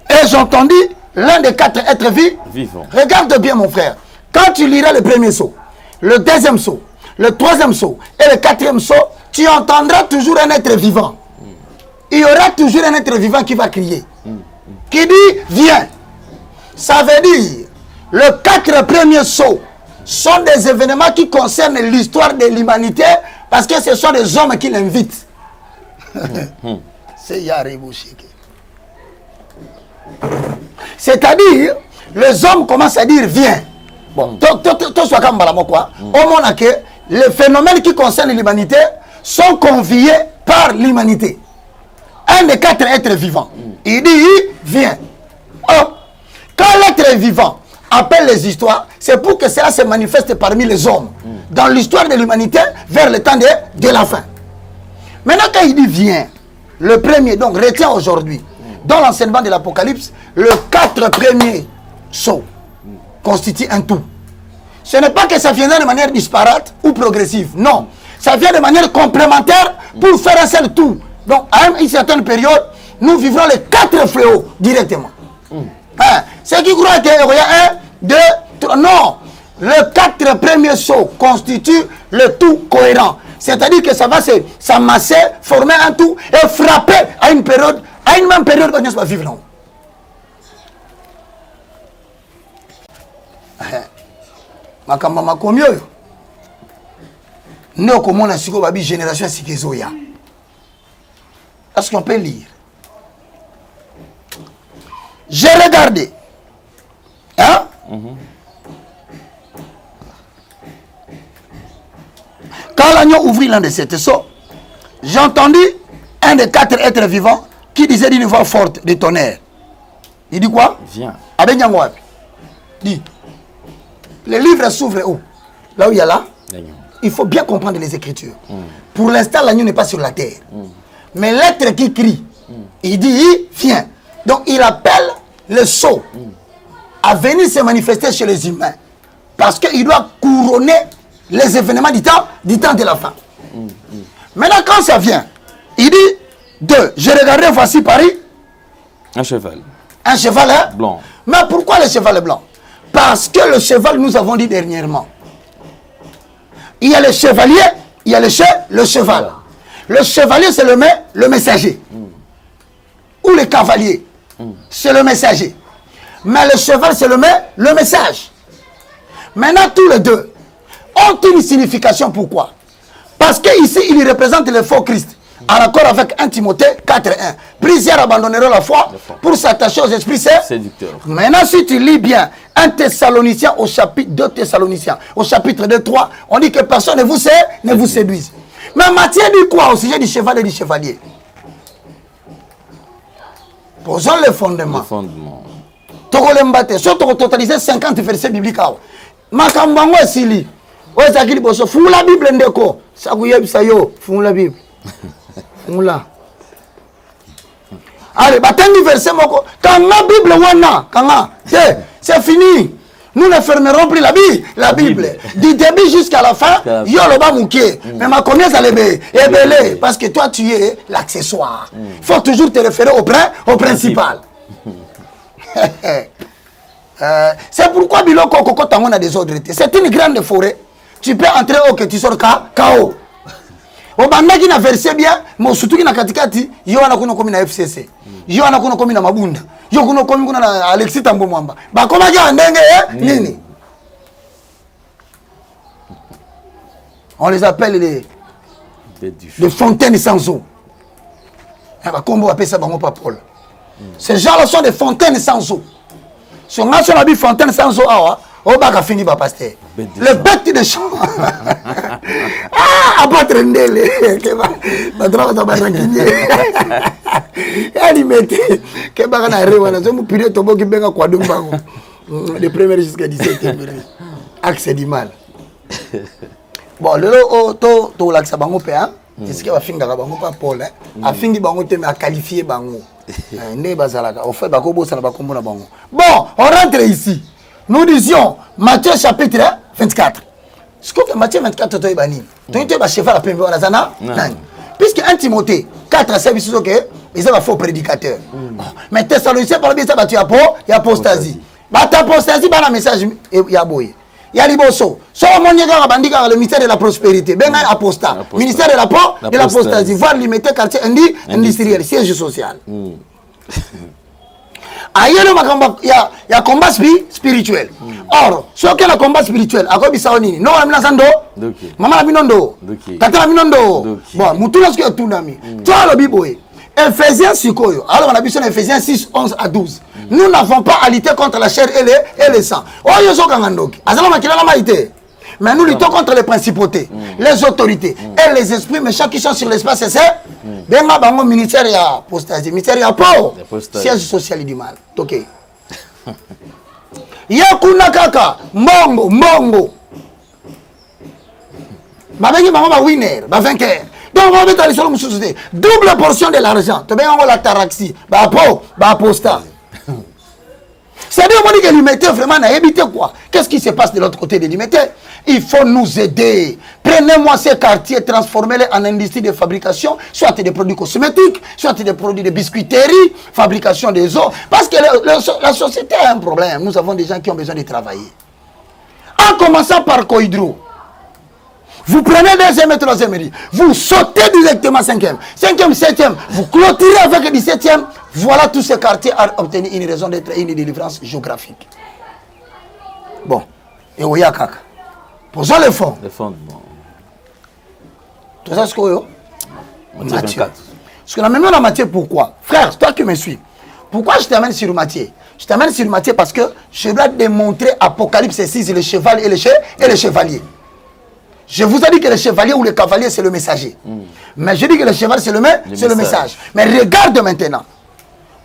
Et j'entendis l'un des 4 êtres vivants. Regarde bien, mon frère. Quand tu liras le premier sceau, le deuxième sceau, le troisième sceau et le 4e sceau, tu entendras toujours un être vivant. il y aura toujours un être vivant qui va crier. Qui dit, viens. Ça veut dire, les 4 premiers sauts sont des événements qui concernent l'histoire de l'humanité parce que ce sont des hommes qui l'invitent. C'est-à-dire, les hommes commencent à dire, viens. Bon, tout soit comme quoi. Au moins que les phénomènes qui concernent l'humanité sont conviés par l'humanité. Un des 4 êtres vivants. Il dit, viens. Oh, quand l'être vivant appelle les histoires, c'est pour que cela se manifeste parmi les hommes. Dans l'histoire de l'humanité, vers le temps de la fin. Maintenant, quand il dit viens, le premier, donc retiens aujourd'hui, dans l'enseignement de l'Apocalypse, les 4 premiers sauts constituent un tout. Ce n'est pas que ça viendra de manière disparate ou progressive. Non. Ça vient de manière complémentaire pour faire un seul tout. Donc, à une certaine période, nous vivrons les 4 fléaux directement. Hein? Ceux qui croient qu'il y a 1, 2, 3. Non. Les 4 premiers sauts constituent le tout cohérent. C'est-à-dire que ça va s'amasser, former un tout et frapper à une période, à une même période qu'on va vivre là. Makamba makomyo yo. Nous comme on a siko babi génération sikezoya. Est-ce qu'on peut lire? J'ai regardé. Hein? Quand l'agneau ouvrit l'un de ces sceaux, j'ai entendu un des 4 êtres vivants qui disait d'une voix forte de tonnerre. Il dit quoi? Viens. Dit. Le livre s'ouvre où? Là où il y a là? Il faut bien comprendre les Écritures. Pour l'instant, l'agneau n'est pas sur la terre. Mais l'être qui crie, il dit, viens. Donc il appelle le sceau à venir se manifester chez les humains. Parce qu'il doit couronner les événements du temps de la fin. Maintenant, quand ça vient, il dit, 2, je regardais, voici Paris. Un cheval. Un cheval hein? Blanc. Mais pourquoi le cheval est blanc? Parce que le cheval, nous avons dit dernièrement, il y a le chevalier, il y a le cheval. Le chevalier, c'est le messager. Ou le cavalier, c'est le messager. Mais le cheval, c'est le message. Maintenant, tous les deux ont une signification. Pourquoi? Parce qu'ici, il représente le faux Christ. En accord avec 1 Timothée 4.1. Plusieurs abandonneront la foi pour s'attacher aux esprits séducteurs. Maintenant, si tu lis bien 1 Thessaloniciens au chapitre 2 Thessaloniciens, au chapitre 2, 3, on dit que personne ne vous séduise. Mais Matthieu dit quoi au sujet du cheval et du chevalier? Posons le fondement. Le fondement. Si tu as totalisé 50 versets bibliques, Makambango et Sili. Fou la Bible ndeko. Fou la Bible. Moula. Allez, batangi verset moko. Quand la Bible wana, c'est fini. Nous ne fermerons plus la Bible. Du début jusqu'à la fin, yo le ba mouké. Mais ma combien ça l'ébé? Ébélé. Parce que toi tu es l'accessoire. Il faut toujours te référer au principal. C'est pourquoi Biloko Koko Tangon a des ordres. C'est une grande forêt. Tu peux entrer au que tu sors KO. Au banda qui n'a versé bien, mais surtout qui n'a katikati, yo ana kuno komi na FCC. Yo ana kuno komi na Mabunda. Yo kuno komi na Alexis Tambo Mwamba. Ba koma ja ndenge nini? On les appelle les fontaines sans eau. Ba kombo appelle ça bango pa Paul. Ces gens-là sont des fontaines sans eau. Si on a sur la fontaine sans eau, on va finir par pasteur. Le bête de champ. Ah, pas traîner les. De première jusqu'à 17e. Axe du mal. Bon, le to l'axe bango pe hein. C'est ce qui va finir bango pas Paul hein. A fini bango te mais a qualifier bango. Ne bazalaka. Au fait bako ça na bakombo na bango. Bon, on rentre ici. Nous disions Matthieu chapitre 24. Ce que Matthieu 24 to ibani. To ite ba cheval pembe wana zana. Puisque 1 Timothée 4 service OK, ils ont un faux prédicateur. Mais Thessaloniciens par bien ça ba tu apostasie. Ba ta apostasie ba na message ya boye. ya liboso. So monyeka bandika le ministère de la prospérité. Benga apostat. Ministère de l'apostasie. Voir limiter quartier industriel, siège social. Aïe makambo ya combat spirituel. Or, ce que le combat spirituel, à quoi bisa nini? Non, amina sando. Maman la binondo. Tata la binondo. Bon, mutula ce que tout nami. Toi le biboé. Ephésiens sikoyo. Alors on a vu sur Ephésiens 6 11 à 12. Nous n'avons pas à lutter contre la chair et le sang. Oh yo so kangandoki. Azala makila la maïté. Mais nous luttons contre les principautés, les autorités et les esprits méchants qui sont sur l'espace. C'est ça. Benga bango ministère ya apostasie, ministère ya po. Siège social du mal. OK. Yakuna kaka mbongo. Babengi bango ba winner, ba vainqueur. Donc on va mettre les solutions société. Double portion de l'argent. To benga la taraxi, ba po, ba apostat. C'est-à-dire que limité vraiment n'a évité quoi? Qu'est-ce qui se passe de l'autre côté de limité? Il faut nous aider. Prenez-moi ces quartiers, transformez-les en industrie de fabrication, soit des produits cosmétiques, soit des produits de biscuiterie, fabrication des eaux. Parce que la société a un problème. Nous avons des gens qui ont besoin de travailler. En commençant par Cohydro. Vous prenez deuxième et troisième riz. Vous sautez directement cinquième. Cinquième, septième. Vous clôturez avec le 17e. Voilà tous ces quartiers à obtenir une raison d'être et une délivrance géographique. Bon. Et où y a caca? Posons le fond. Le fondement. Tout ça, c'est quoi? Matthieu 24. Parce que la même matière, pourquoi? Frère, toi qui me suis. Pourquoi je t'amène sur Matthieu? Je t'amène sur Matthieu parce que je dois démontrer Apocalypse 6, le cheval et le chevalier. Je vous ai dit que le chevalier ou le cavalier, c'est le messager. Mais je dis que le cheval, c'est le message. Mais regarde maintenant.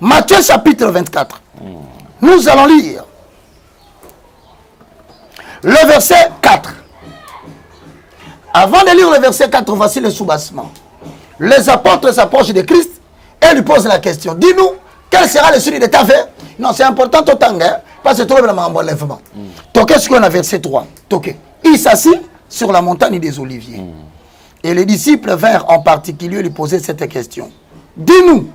Matthieu chapitre 24. Nous allons lire le verset 4. Avant de lire le verset 4, voici le soubassement. Les apôtres s'approchent de Christ et lui posent la question. Dis-nous, quel sera le signe de ta vie? Non, c'est important tout temps, hein, parce que tu as vraiment un bon lèvement. Toquez ce qu'on a verset 3. Toquez. Il s'assit sur la montagne des Oliviers. Et les disciples vinrent en particulier lui poser cette question. Dis-nous,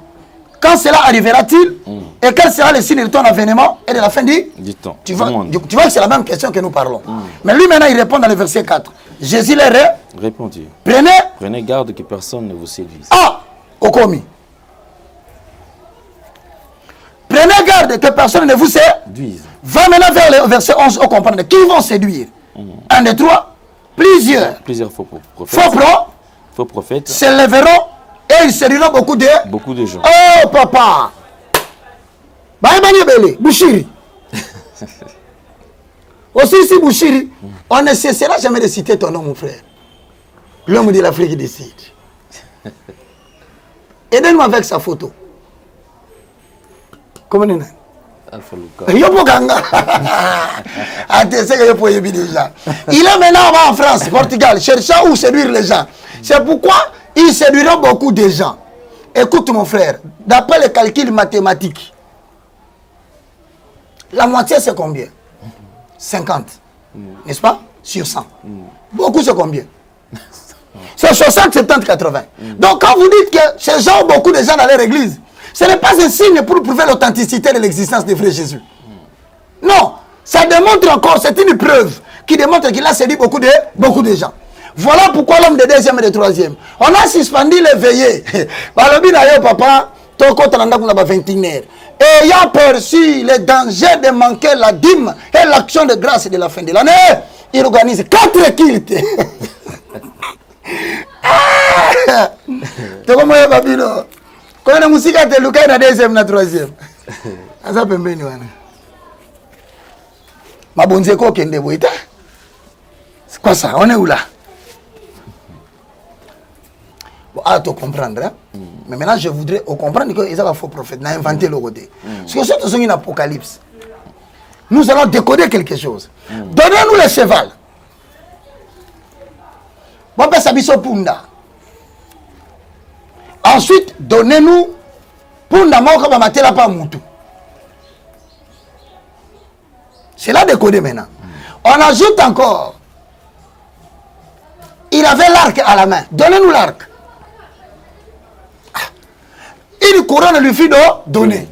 quand cela arrivera-t-il et quel sera le signe de ton avènement et de la fin du temps? Tu vois que c'est la même question que nous parlons. Mais lui maintenant il répond dans le verset 4. Jésus leur répondit. Prenez garde que personne ne vous séduise. Ah, au commis. Prenez garde que personne ne vous séduise. Va maintenant vers le verset 11 au comprendre. Qui vont séduire? Un, deux, trois. Plusieurs faux prophètes. Faux prophètes s'élèveront et ils séduiront beaucoup de gens. Oh papa! Bouchiri. Aussi ici Bouchiri, on ne cessera jamais de citer ton nom mon frère. L'homme de l'Afrique décide. Aidez-nous avec sa photo. Comment on est? Il est maintenant en France, Portugal, cherchant où séduire les gens. C'est pourquoi ils séduiront beaucoup de gens. Écoute mon frère, d'après les calculs mathématiques, la moitié c'est combien? 50. N'est-ce pas? Sur 100. Beaucoup c'est combien? C'est 60, 70, 80. Donc quand vous dites que ces gens ont beaucoup de gens dans leur église, ce n'est pas un signe pour prouver l'authenticité de l'existence de frère Jésus. Non, ça démontre encore, c'est une preuve qui démontre qu'il a séduit beaucoup de gens. Voilà pourquoi l'homme de deuxième et de troisième. On a suspendu les veillées. Papa, ayant perçu le danger de manquer la dîme et l'action de grâce de la fin de l'année, il organise 4 cultes. Tu comprends, Babino? Quand la musique a été locale, la deuxième, la troisième. Ça peut me ma bonne zéko kende boita. C'est quoi ça? On est où là? Bon, à te comprendre. Hein? Mais maintenant, je voudrais comprendre qu'ils ont un faux prophète. On a inventé le côté. Parce que c'est une apocalypse. Nous allons décoder quelque chose. Donnez-nous le cheval. Bon, ben, ça biso punda. Ensuite, donnez-nous punda moko ba matela pa mutu. C'est là décodé maintenant. On ajoute encore. Il avait l'arc à la main. Donnez-nous l'arc. Une couronne lui fut donnée.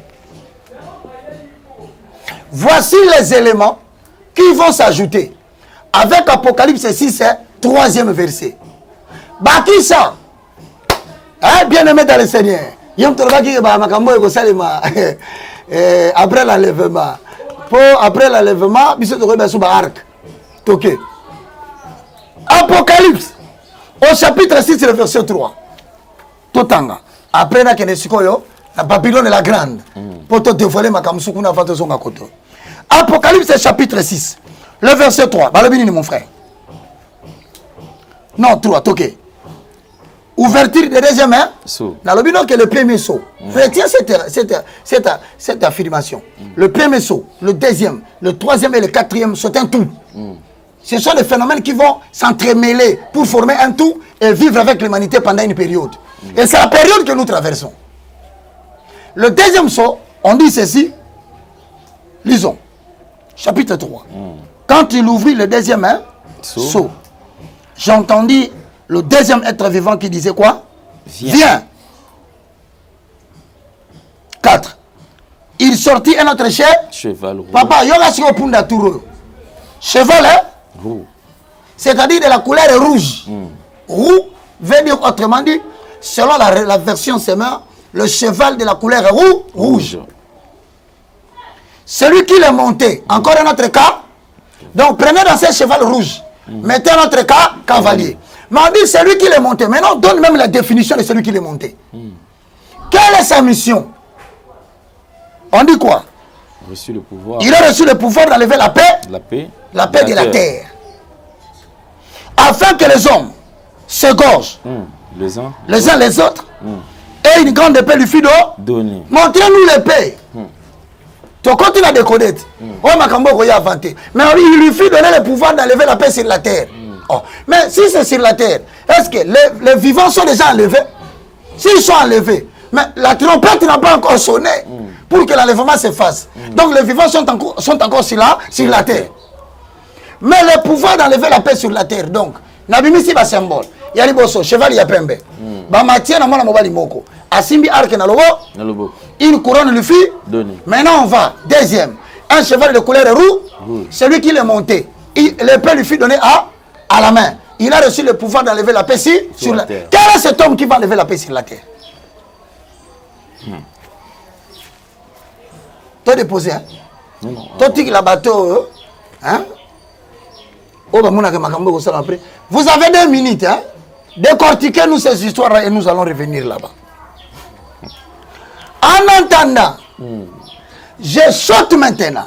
Voici les éléments qui vont s'ajouter avec Apocalypse 6, 3e verset. Bakisa, hein, bien-aimé dans le Seigneur, après l'enlèvement, après l'enlèvement, Apocalypse, au chapitre 6, le verset 3. Totanga. Après, la Babylone est la grande. Pour te dévoiler ma kamsukuna fante son koto. Apocalypse chapitre 6, le verset 3. Balabini mon frère. Non, 3, ok. Ouverture de deuxième main. Dans le bino que le premier saut. Retiens cette affirmation. Le premier saut, le deuxième, le troisième et le quatrième, c'est un tout. Ce sont des phénomènes qui vont s'entremêler pour former un tout et vivre avec l'humanité pendant une période. Et c'est la période que nous traversons. Le deuxième saut, on dit ceci. Lisons. Chapitre 3. Quand il ouvrit le deuxième saut, j'entendis le deuxième être vivant qui disait quoi? Viens. 4. Il sortit un autre cheval rouge. Papa, yoga si opunda touro. Cheval, c'est-à-dire de la couleur rouge. Roux veut dire autrement dit, selon la version Semeur, le cheval de la couleur rouge. Celui qui l'est monté, encore un autre cas. Donc prenez dans ce cheval rouge, mettez un autre cas, cavalier. Mais on dit celui qui l'est monté. Maintenant, on donne même la définition de celui qui l'est monté. Quelle est sa mission? On dit quoi? Reçu le pouvoir. Il a reçu le pouvoir d'enlever la paix de la terre. Afin que les hommes s'égorgent les uns les autres. Et une grande épée lui fut donnée. Montrez-nous l'épée. Tu continues à décoder. Oh, Makambo, il a inventé. Mais il lui fut donné le pouvoir d'enlever la paix sur la terre. Oh. Mais si c'est sur la terre, est-ce que les vivants sont déjà enlevés? S'ils sont enlevés, mais la trompette n'a pas encore sonné pour que l'enlèvement se fasse. Donc les vivants sont encore sur la terre. Mais le pouvoir d'enlever la paix sur la terre, donc, Nabimisi va symbole. Il y a les cheval, il y a pembe. Bamatia na mona mobali moko. Asimbi arc na lobo. Une couronne lui fut donnée. Maintenant on va. Deuxième. Un cheval de couleur rouge. Celui qui l'a monté. L'épée lui fut donnée à la main. Il a reçu le pouvoir d'enlever la paix sur la terre. Quel est cet homme qui va enlever la paix sur la terre? Toi déposé, hein? Non. Toi tu la bateau, hein? Vous avez 2 minutes, hein? Décortiquez-nous ces histoires et nous allons revenir là-bas. En attendant, je saute maintenant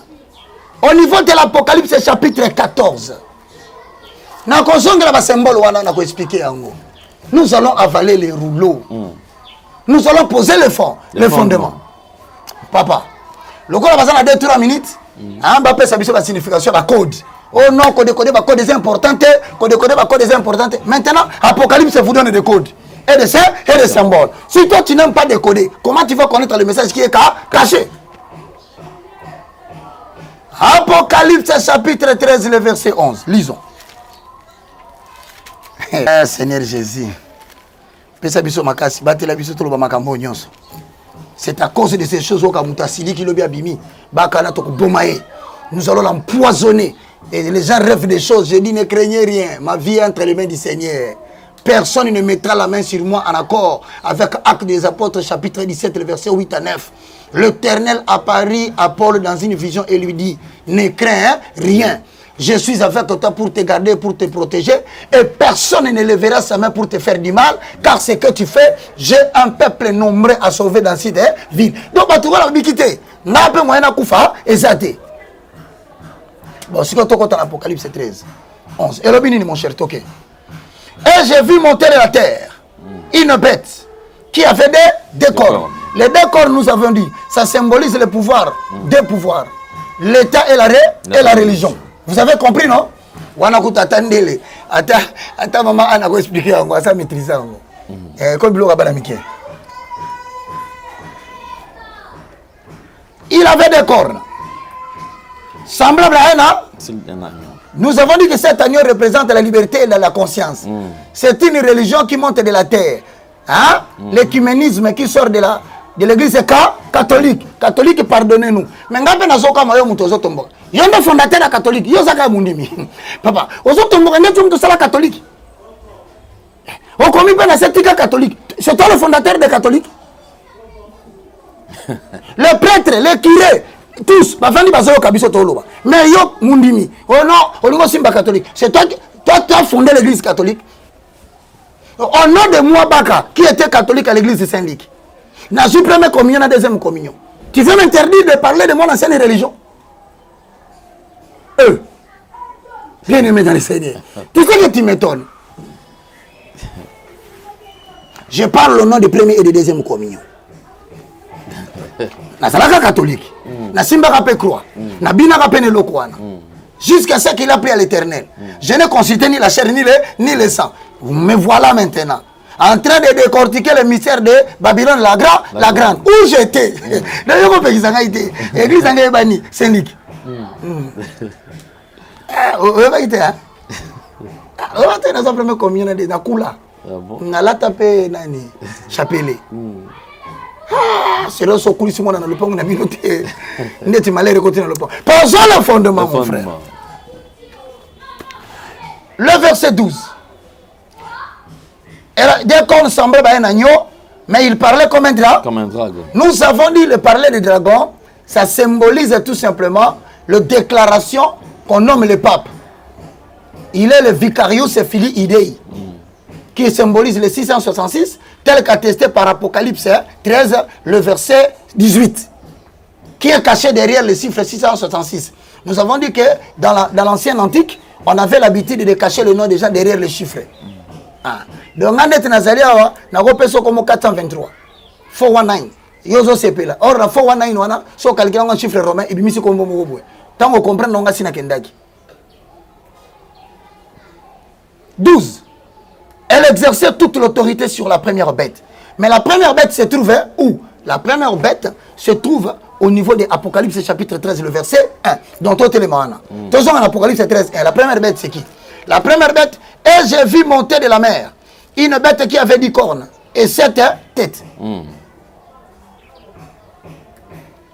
au niveau de l'Apocalypse chapitre 14. Nous allons avaler les rouleaux. Nous allons poser le fondement. Papa, le code a 2-3 minutes. Mbappé ça la signification de la code. Oh non, code des importantes, code des importantes. Maintenant, Apocalypse vous donne des codes et des symboles. Si toi tu n'aimes pas décoder, comment tu vas connaître le message qui est caché? Apocalypse chapitre 13, le verset 11. Lisons. Seigneur Jésus, c'est à cause de ces choses nous allons l'empoisonner. Et les gens rêvent des choses. Je dis, ne craignez rien. Ma vie est entre les mains du Seigneur. Personne ne mettra la main sur moi en accord avec Actes des Apôtres, chapitre 17, le verset 8 à 9. L'Éternel apparut à Paul dans une vision et lui dit, ne crains rien. Je suis avec toi pour te garder, pour te protéger. Et personne ne lèvera sa main pour te faire du mal. Car ce que tu fais, j'ai un peuple nombreux à sauver dans cette ville. Donc, tu vas la quitter. N'a pas moyen à koufa, et bon, si tu as l'Apocalypse 13, 11. Et le béni, mon cher, ok. Et j'ai vu monter de la terre une bête qui avait des cornes. Les 2 cornes, nous avons dit, ça symbolise le pouvoir, 2 pouvoirs. L'État et la religion. Vous avez compris, non? Wanakuta attendez. Attends, maman, Anna va expliquer, on va ça maîtriser. Comme le rabbin Mickey. Il avait des cornes. Semblable à un agneau. Nous avons dit que cet agneau représente la liberté et la conscience. C'est une religion qui monte de la terre. Hein? L'écuménisme qui sort de l'église catholique. Catholique, pardonnez-nous. Mais ngape na soka mayo mutozo tombo. Yonde fondateur la catholique. Yo zaka mundimi. Papa, ozo tombo ngende tu muto sala catholique. On commis pas la septique catholique. C'est toi le fondateur des catholiques. Les prêtres, les curés, tous, ma famille bazo kabiso toloba. Mais yo mundimi. Oh non, on simba catholique. C'est toi qui as fondé l'église catholique. Au nom de moi Baka, qui était catholique à l'église de Saint-Luc. N'a eu première communion, la deuxième communion. Tu veux m'interdire de parler de mon ancienne religion? Bien aimé dans le Seigneur. Tu sais que tu m'étonnes. Je parle au nom de première et de deuxième communion. Na salaka catholique. Na simba rapé croix. Na bina rapé ne lokwana. Jusqu'à ce qu'il a pris à l'éternel. Je n'ai consulté ni la chair ni le sang. Me voilà maintenant. En train de décortiquer le mystère de Babylone la grande. Où j'étais. D'ailleurs, on peut dire que j'étais. Église Angébani, Saint-Luc. Où était, hein? Où était dans sa première communion de Nakula. On a tapé Nani, Chapelet. C'est là que je suis dans le pont. N'est-ce pas malheur côté dans le pont. Posons le fondement, mon frère. Le verset 12. Dès qu'on semblait un agneau, mais il parlait comme un dragon. Nous avons dit le parler de dragon, ça symbolise tout simplement la déclaration qu'on nomme le pape. Il est le Vicarius Filii Dei, qui symbolise le 666, tel qu'attesté par Apocalypse 13, le verset 18, qui est caché derrière le chiffre 666. Nous avons dit que dans l'ancien antique, on avait l'habitude de cacher le nom des gens derrière les chiffres. Donc, on est Nazaria, on a repéré comme 423. 419. Yozo CP là. Or, la 419, on a calculé un chiffre romain et puis, comme vous tant qu'on comprend, on a signé Kendaki. 12. Elle exerçait toute l'autorité sur la première bête. Mais la première bête se trouvait où? La première bête se trouve au niveau de Apocalypse chapitre 13, le verset 1. Donc, tout élément. Toujours en Apocalypse 13, 1. La première bête, c'est qui? La première bête, et j'ai vu monter de la mer une bête qui avait 10 cornes et 7 têtes.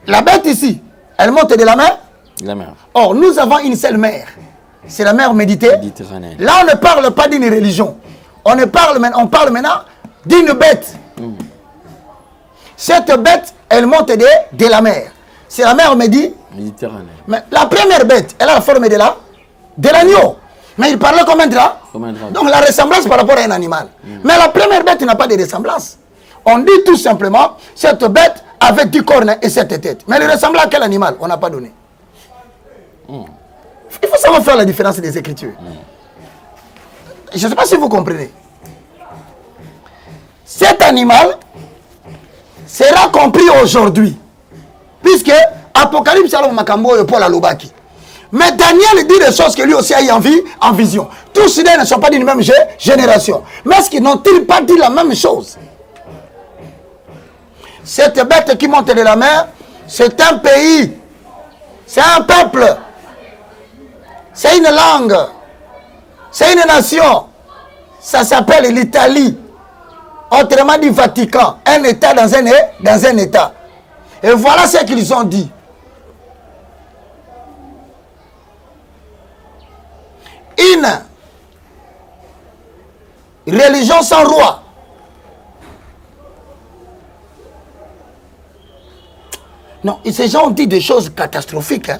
La bête ici, elle monte de la mer. La mer. Or, nous avons une seule mer. C'est la mer Méditerranée. Là, on ne parle pas d'une religion. On parle maintenant d'une bête. Cette bête, elle monte de la mer. C'est la mer Méditerranée. Mais la première bête, elle a la forme de l'agneau. Mais il parlait comme un dragon. Donc la ressemblance par rapport à un animal. Mais la première bête n'a pas de ressemblance. On dit tout simplement, cette bête avait 10 cornes et 7 têtes. Mais elle ressemblait à quel animal? On n'a pas donné. Il faut savoir faire la différence des Écritures. Je ne sais pas si vous comprenez. Cet animal sera compris aujourd'hui. Puisque Apocalypse alors Makambo Paul Alobaki. Mais Daniel dit des choses que lui aussi a eu en vision. Tous ces ne sont pas d'une même génération. Mais est-ce qu'ils n'ont-ils pas dit la même chose? Cette bête qui monte de la mer, c'est un pays. C'est un peuple. C'est une langue. C'est une nation. Ça s'appelle l'Italie. Autrement dit Vatican. Un État dans un État. Et voilà ce qu'ils ont dit. Une religion sans roi. Non, ces gens ont dit des choses catastrophiques. Hein.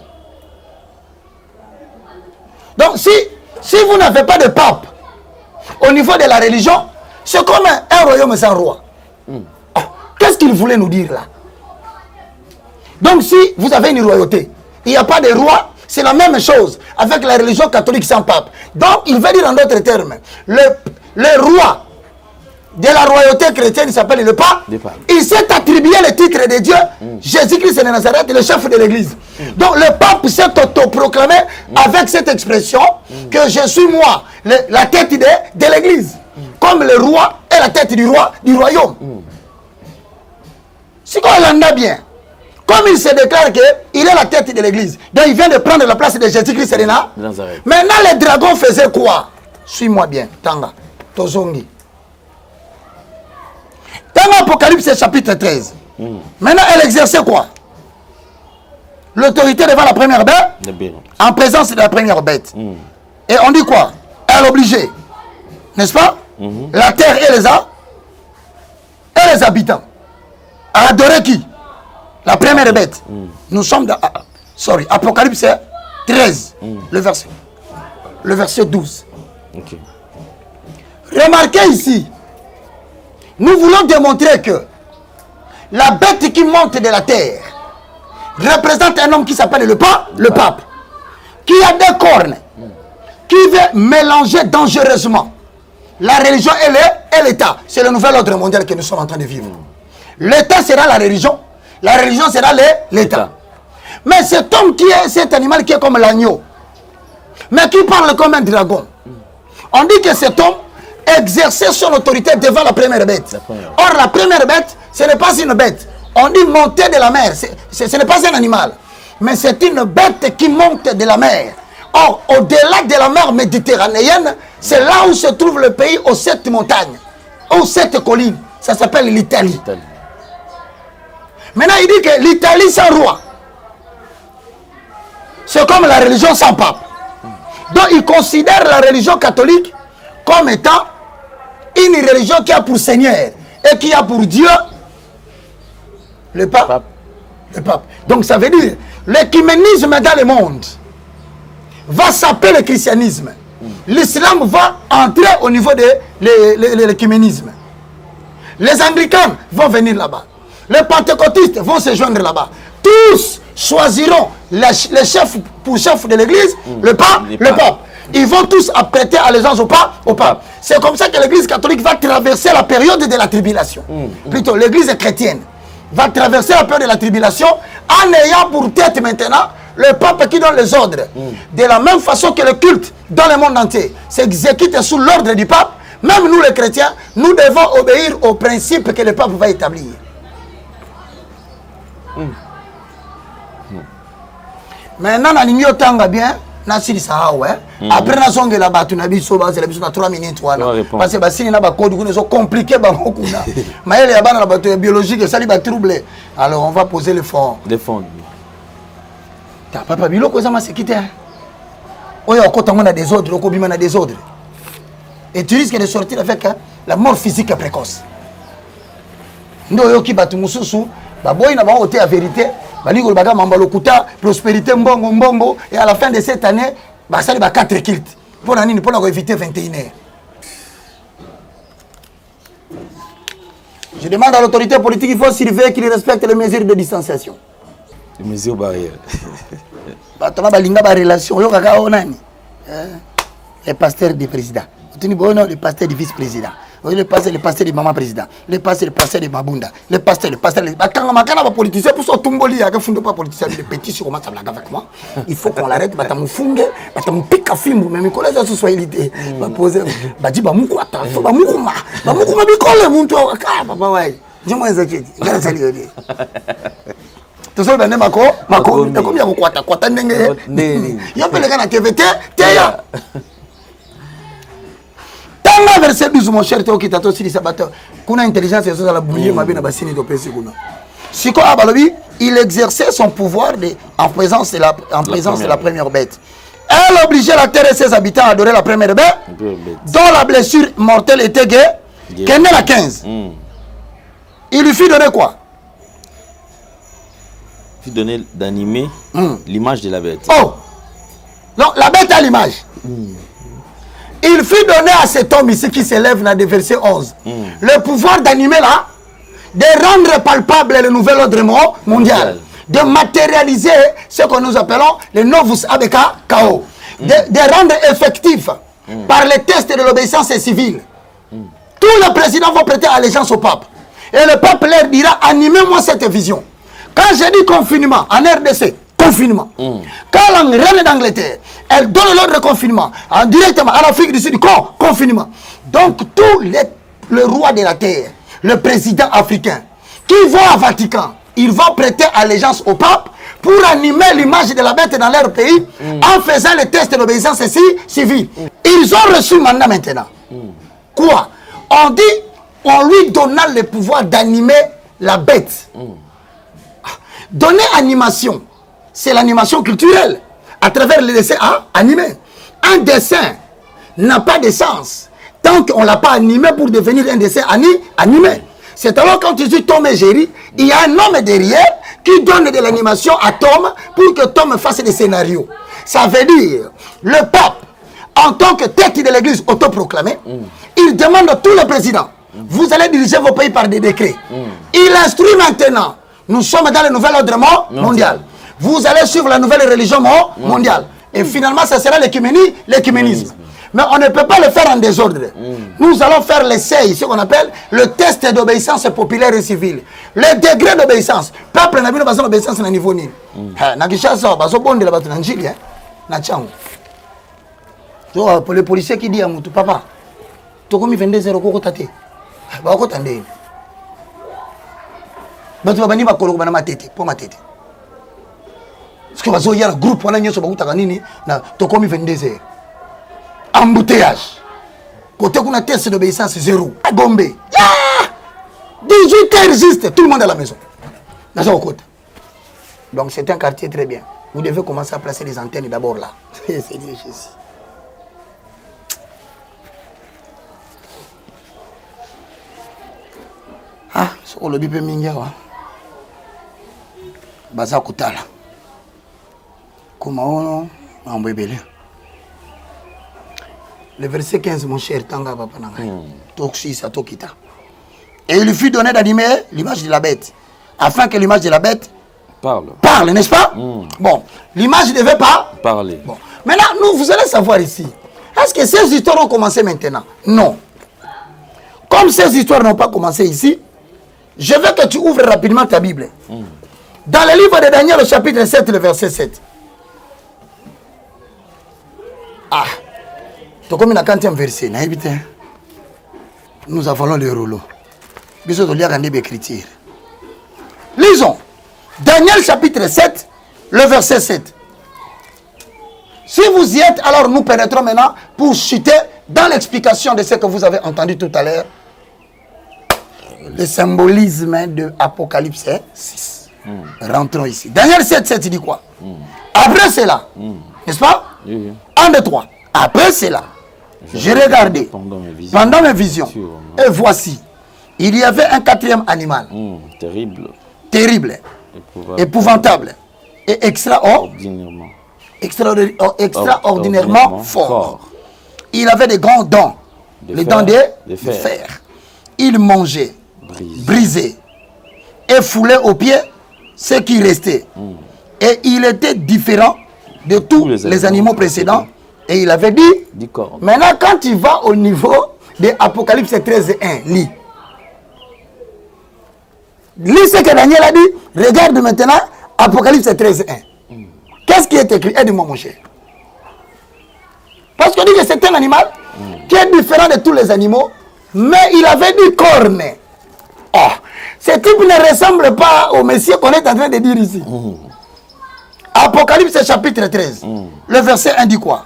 Donc, si vous n'avez pas de pape au niveau de la religion, c'est comme un royaume sans roi. Oh, qu'est-ce qu'il voulait nous dire là? Donc, si vous avez une royauté, il n'y a pas de roi, c'est la même chose avec la religion catholique sans pape. Donc, il veut dire en d'autres termes, le roi de la royauté chrétienne, il s'appelle le pape. Il s'est attribué le titre de Dieu, Jésus-Christ de Nazareth, le chef de l'église. Donc, le pape s'est autoproclamé avec cette expression que je suis moi, la tête de l'église. Comme le roi est la tête du royaume. Si on l'entend bien, comme il se déclare qu'il est la tête de l'église, donc il vient de prendre la place de Jésus-Christ de Nazareth. Maintenant, les dragons faisaient quoi? Suis-moi bien, Tanga, Tozongi. Dans l'Apocalypse chapitre 13, Maintenant, elle exerçait quoi? L'autorité devant la première bête, en présence de la première bête. Et on dit quoi? Elle obligeait, n'est-ce pas? La terre et les habitants à adorer qui? La première bête. Nous sommes dans Apocalypse 13, le verset 12. Okay. Remarquez ici, nous voulons démontrer que la bête qui monte de la terre représente un homme qui s'appelle le pape, qui a des cornes, qui veut mélanger dangereusement la religion et l'État. C'est le nouvel ordre mondial que nous sommes en train de vivre. L'État sera la religion sera l'État. Mais cet homme cet animal qui est comme l'agneau, mais qui parle comme un dragon, on dit que cet homme exerçait son autorité devant la première bête. Or, la première bête, ce n'est pas une bête. On dit monter de la mer. Ce n'est pas un animal. Mais c'est une bête qui monte de la mer. Or, au-delà de la mer méditerranéenne, c'est là où se trouve le pays aux 7 montagnes, aux 7 collines. Ça s'appelle l'Italie. Maintenant, il dit que l'Italie sans roi, c'est comme la religion sans pape. Donc, il considère la religion catholique comme étant une religion qui a pour Seigneur et qui a pour Dieu le pape. Le pape. Donc, ça veut dire l'écuménisme dans le monde va s'appeler le christianisme. L'islam va entrer au niveau de l'écuménisme. Les anglicans vont venir là-bas. Les pentecôtistes vont se joindre là-bas. Tous choisiront les chefs pour chef de l'église, le pape. Ils vont tous prêter allégeance au pape. C'est comme ça que l'église catholique va traverser la période de la tribulation. Plutôt, l'église chrétienne va traverser la période de la tribulation en ayant pour tête maintenant le pape qui donne les ordres. De la même façon que le culte dans le monde entier s'exécute sous l'ordre du pape, même nous les chrétiens, nous devons obéir aux principes que le pape va établir. Maintenant, na lingi otanga bien, na sili sahau après na songe la batu na biso ba c'est la biso na 3 minutes wana parce que ba sili na ba code kuna so compliqué ba mokuna. Maele ya bana na batu biologique ça li ba trouble. Alors on va poser le fond. Des fonds. Ta papa biloko za masekite. Oya okota ngona des ordres, okobima na des ordres. Et tu risques de sortir avec la mort physique précoce. Ndo yoki batu mususu ba boy na ba ote la vérité. Baligol baga mambalokuta prospérité mbongo et à la fin de cette année bah ça va 4 kilts pour nani pour éviter 21h. Je demande à l'autorité politique, il faut surveiller qu'il respecte les mesures de distanciation. Les mesures barrières. Bah tu as balinga ba relation yo kaka onani. Les pasteurs du président. Tu dis bon non les pasteurs du vice-président. Le pasteur de maman président, le pasteur de Mabunda, le pasteur, quand on politicien pour son tomboli, il y a pas politicien, les petits sur comment ça blague avec moi. Il faut qu'on l'arrête, bah t'as mon fungue, bah t'as mon pic à film, mais mes collègues à ce soit l'idée, bah poser, bah dis bah moukou attends, bah moukou ma bicole, mon toi, papa ouais, dis-moi Zaki, regarde ça lui. Tu sais ben mako, t'as combien de quoi t'as n'engé, y a pas les gars na TVT, t'es là. Dans verset 12, mon cher Théo, qui t'a aussi dit sabateur, qu'on a intelligence et ça la bouillie, ma bien à bassiner de PC. Si quoi, il exerçait son pouvoir en présence de la première bête. Elle obligeait la terre et ses habitants à adorer la première bête, dont la blessure mortelle était qu'elle est la 15. Il lui fit donner quoi? Il fit donner d'animer l'image de la bête. Oh! Non, la bête a l'image. Il fut donné à cet homme ici qui s'élève dans le verset 11 le pouvoir d'animer là, de rendre palpable le nouvel ordre mondial, de matérialiser ce que nous appelons le novus abeka kao, de rendre effectif par les tests de l'obéissance civile. Tous les présidents vont prêter allégeance au pape. Et le pape leur dira, animez-moi cette vision. Quand j'ai dit confinement en RDC, confinement. Quand la reine d'Angleterre, elle donne l'ordre de confinement, directement à l'Afrique du Sud, confinement. Donc, tous les rois de la terre, le président africain, qui vont à Vatican, ils vont prêter allégeance au pape pour animer l'image de la bête dans leur pays en faisant les tests d'obéissance civile. Ils ont reçu mandat maintenant. Quoi? On dit, on lui donna le pouvoir d'animer la bête. Donner animation, c'est l'animation culturelle, à travers les dessins animés. Un dessin n'a pas de sens tant qu'on ne l'a pas animé pour devenir un dessin animé. C'est alors quand tu dis Tom et Jerry, il y a un homme derrière qui donne de l'animation à Tom pour que Tom fasse des scénarios. Ça veut dire, le pape, en tant que tête de l'église autoproclamée, il demande à tous les présidents, vous allez diriger vos pays par des décrets. Il instruit maintenant, nous sommes dans le nouvel ordre mondial. Vous allez suivre la nouvelle religion mondiale. Et finalement, ça sera l'écuménisme. Mais on ne peut pas le faire en désordre. Nous allons faire l'essai, ce qu'on appelle le test d'obéissance populaire et civile. Le degré d'obéissance. Peuple n'a pas d'obéissance à niveau ni. Pour les policiers qui disent à mon papa, tu as commis 22 heures au côté. Bah, au côté. Bah, tu vas venir ma tête, pour ma tête. Parce que il y a un groupe, on a un groupe, tu as commis 22 heures. Embouteillage. Côté qu'on a test d'obéissance, 0. Gombe. 18 heures juste, tout le monde à la maison. Donc c'est un quartier très bien. Vous devez commencer à placer les antennes d'abord là. C'est Jésus. Ah, c'est le bébé Mingawa. Baza Kutala. Comment on a un bébé? Le verset 15, mon cher Tanga Papa Nanga. Toxi Satokita. Et il lui fut donné d'animer l'image de la bête. Afin que l'image de la bête parle, n'est-ce pas? Bon, l'image ne devait pas parler. Bon. Maintenant, vous allez savoir ici. Est-ce que ces histoires ont commencé maintenant? Non. Comme ces histoires n'ont pas commencé ici, je veux que tu ouvres rapidement ta Bible. Dans le livre de Daniel, au chapitre 7, le verset 7. Ah. Comme la 40e verset, nous avalons le rouleau. Lisons. Daniel chapitre 7, le verset 7. Si vous y êtes, alors nous pénétrons maintenant pour chuter dans l'explication de ce que vous avez entendu tout à l'heure. Le symbolisme de Apocalypse 6. Rentrons ici. Daniel 7, 7, il dit quoi? Après cela, n'est-ce pas? 1, 2, 3. Après cela, j'ai regardé pendant mes visions. Et voici, il y avait un quatrième animal. Terrible. Épouvantable. Et extraordinairement fort. Il avait des grands dents. Les dents de fer. Il mangeait, brisait et foulait aux pieds ce qui restait. Et il était différent de tous les animaux précédents. Et il avait dit, maintenant quand tu vas au niveau de Apocalypse 13, 1, lis. Lis ce que Daniel a dit, regarde maintenant Apocalypse 13, 1. Qu'est-ce qui est écrit? Aide-moi mon cher. Parce qu'on dit que c'est un animal qui est différent de tous les animaux, mais il avait dit corne. Oh, ce type ne ressemble pas au Messie qu'on est en train de dire ici. Apocalypse chapitre 13, le verset 1 dit quoi?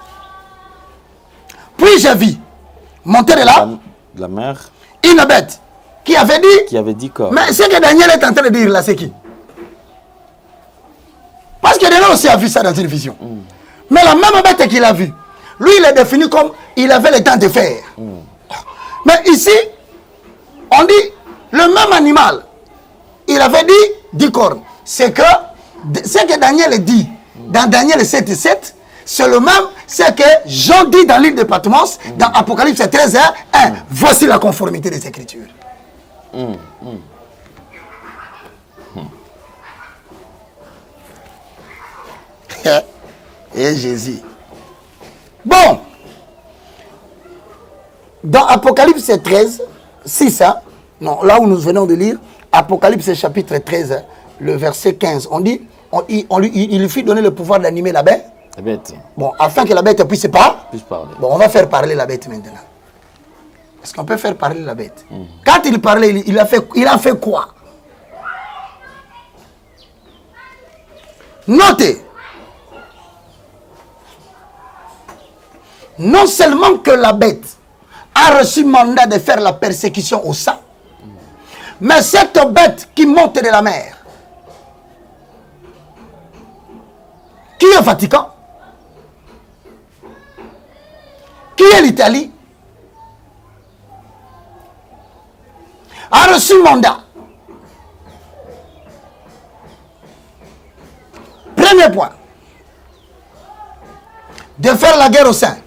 Puis j'ai vu monter de la mer une bête qui avait dit corps. Mais ce que Daniel est en train de dire là, c'est qui? Parce que Daniel aussi a vu ça dans une vision. Mais la même bête qu'il a vue, lui il est défini comme il avait le temps de faire. Mais ici, on dit le même animal, il avait dit 10 cornes. C'est que ce que Daniel dit dans Daniel 7:7, c'est le même, c'est que Jean dit dans l'île de Patmos, dans Apocalypse 13, 1. Voici la conformité des Écritures. Et Jésus. Bon. Dans Apocalypse 13, 6, non, là où nous venons de lire, Apocalypse chapitre 13, le verset 15, on dit, il lui fit donner le pouvoir d'animer la bête. Bon, afin que la bête puisse parler. Bon, on va faire parler la bête maintenant. Est-ce qu'on peut faire parler la bête? Quand il parlait, il a fait quoi? Notez. Non seulement que la bête a reçu mandat de faire la persécution au sang, Mais cette bête qui monte de la mer, qui est Vatican, qui est l'Italie, a reçu mandat. Premier point, de faire la guerre au sein.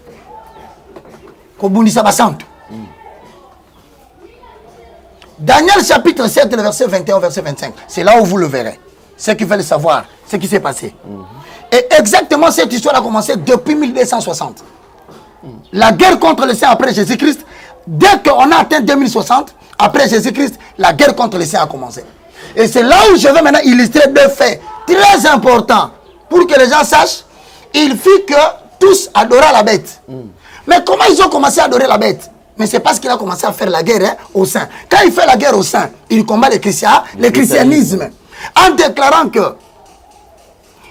Daniel chapitre 7, le verset 21 au verset 25. C'est là où vous le verrez. Ceux qui veulent savoir ce qui s'est passé. Et exactement cette histoire a commencé depuis 1260. La guerre contre le saint après Jésus-Christ, dès qu'on a atteint 2060, après Jésus-Christ, la guerre contre le saint a commencé. Et c'est là où je vais maintenant illustrer deux faits très importants pour que les gens sachent. Il fit que tous adoraient la bête. Mais comment ils ont commencé à adorer la bête? Mais c'est parce qu'il a commencé à faire la guerre au sein. Quand il fait la guerre au sein, il combat le christianisme. En déclarant que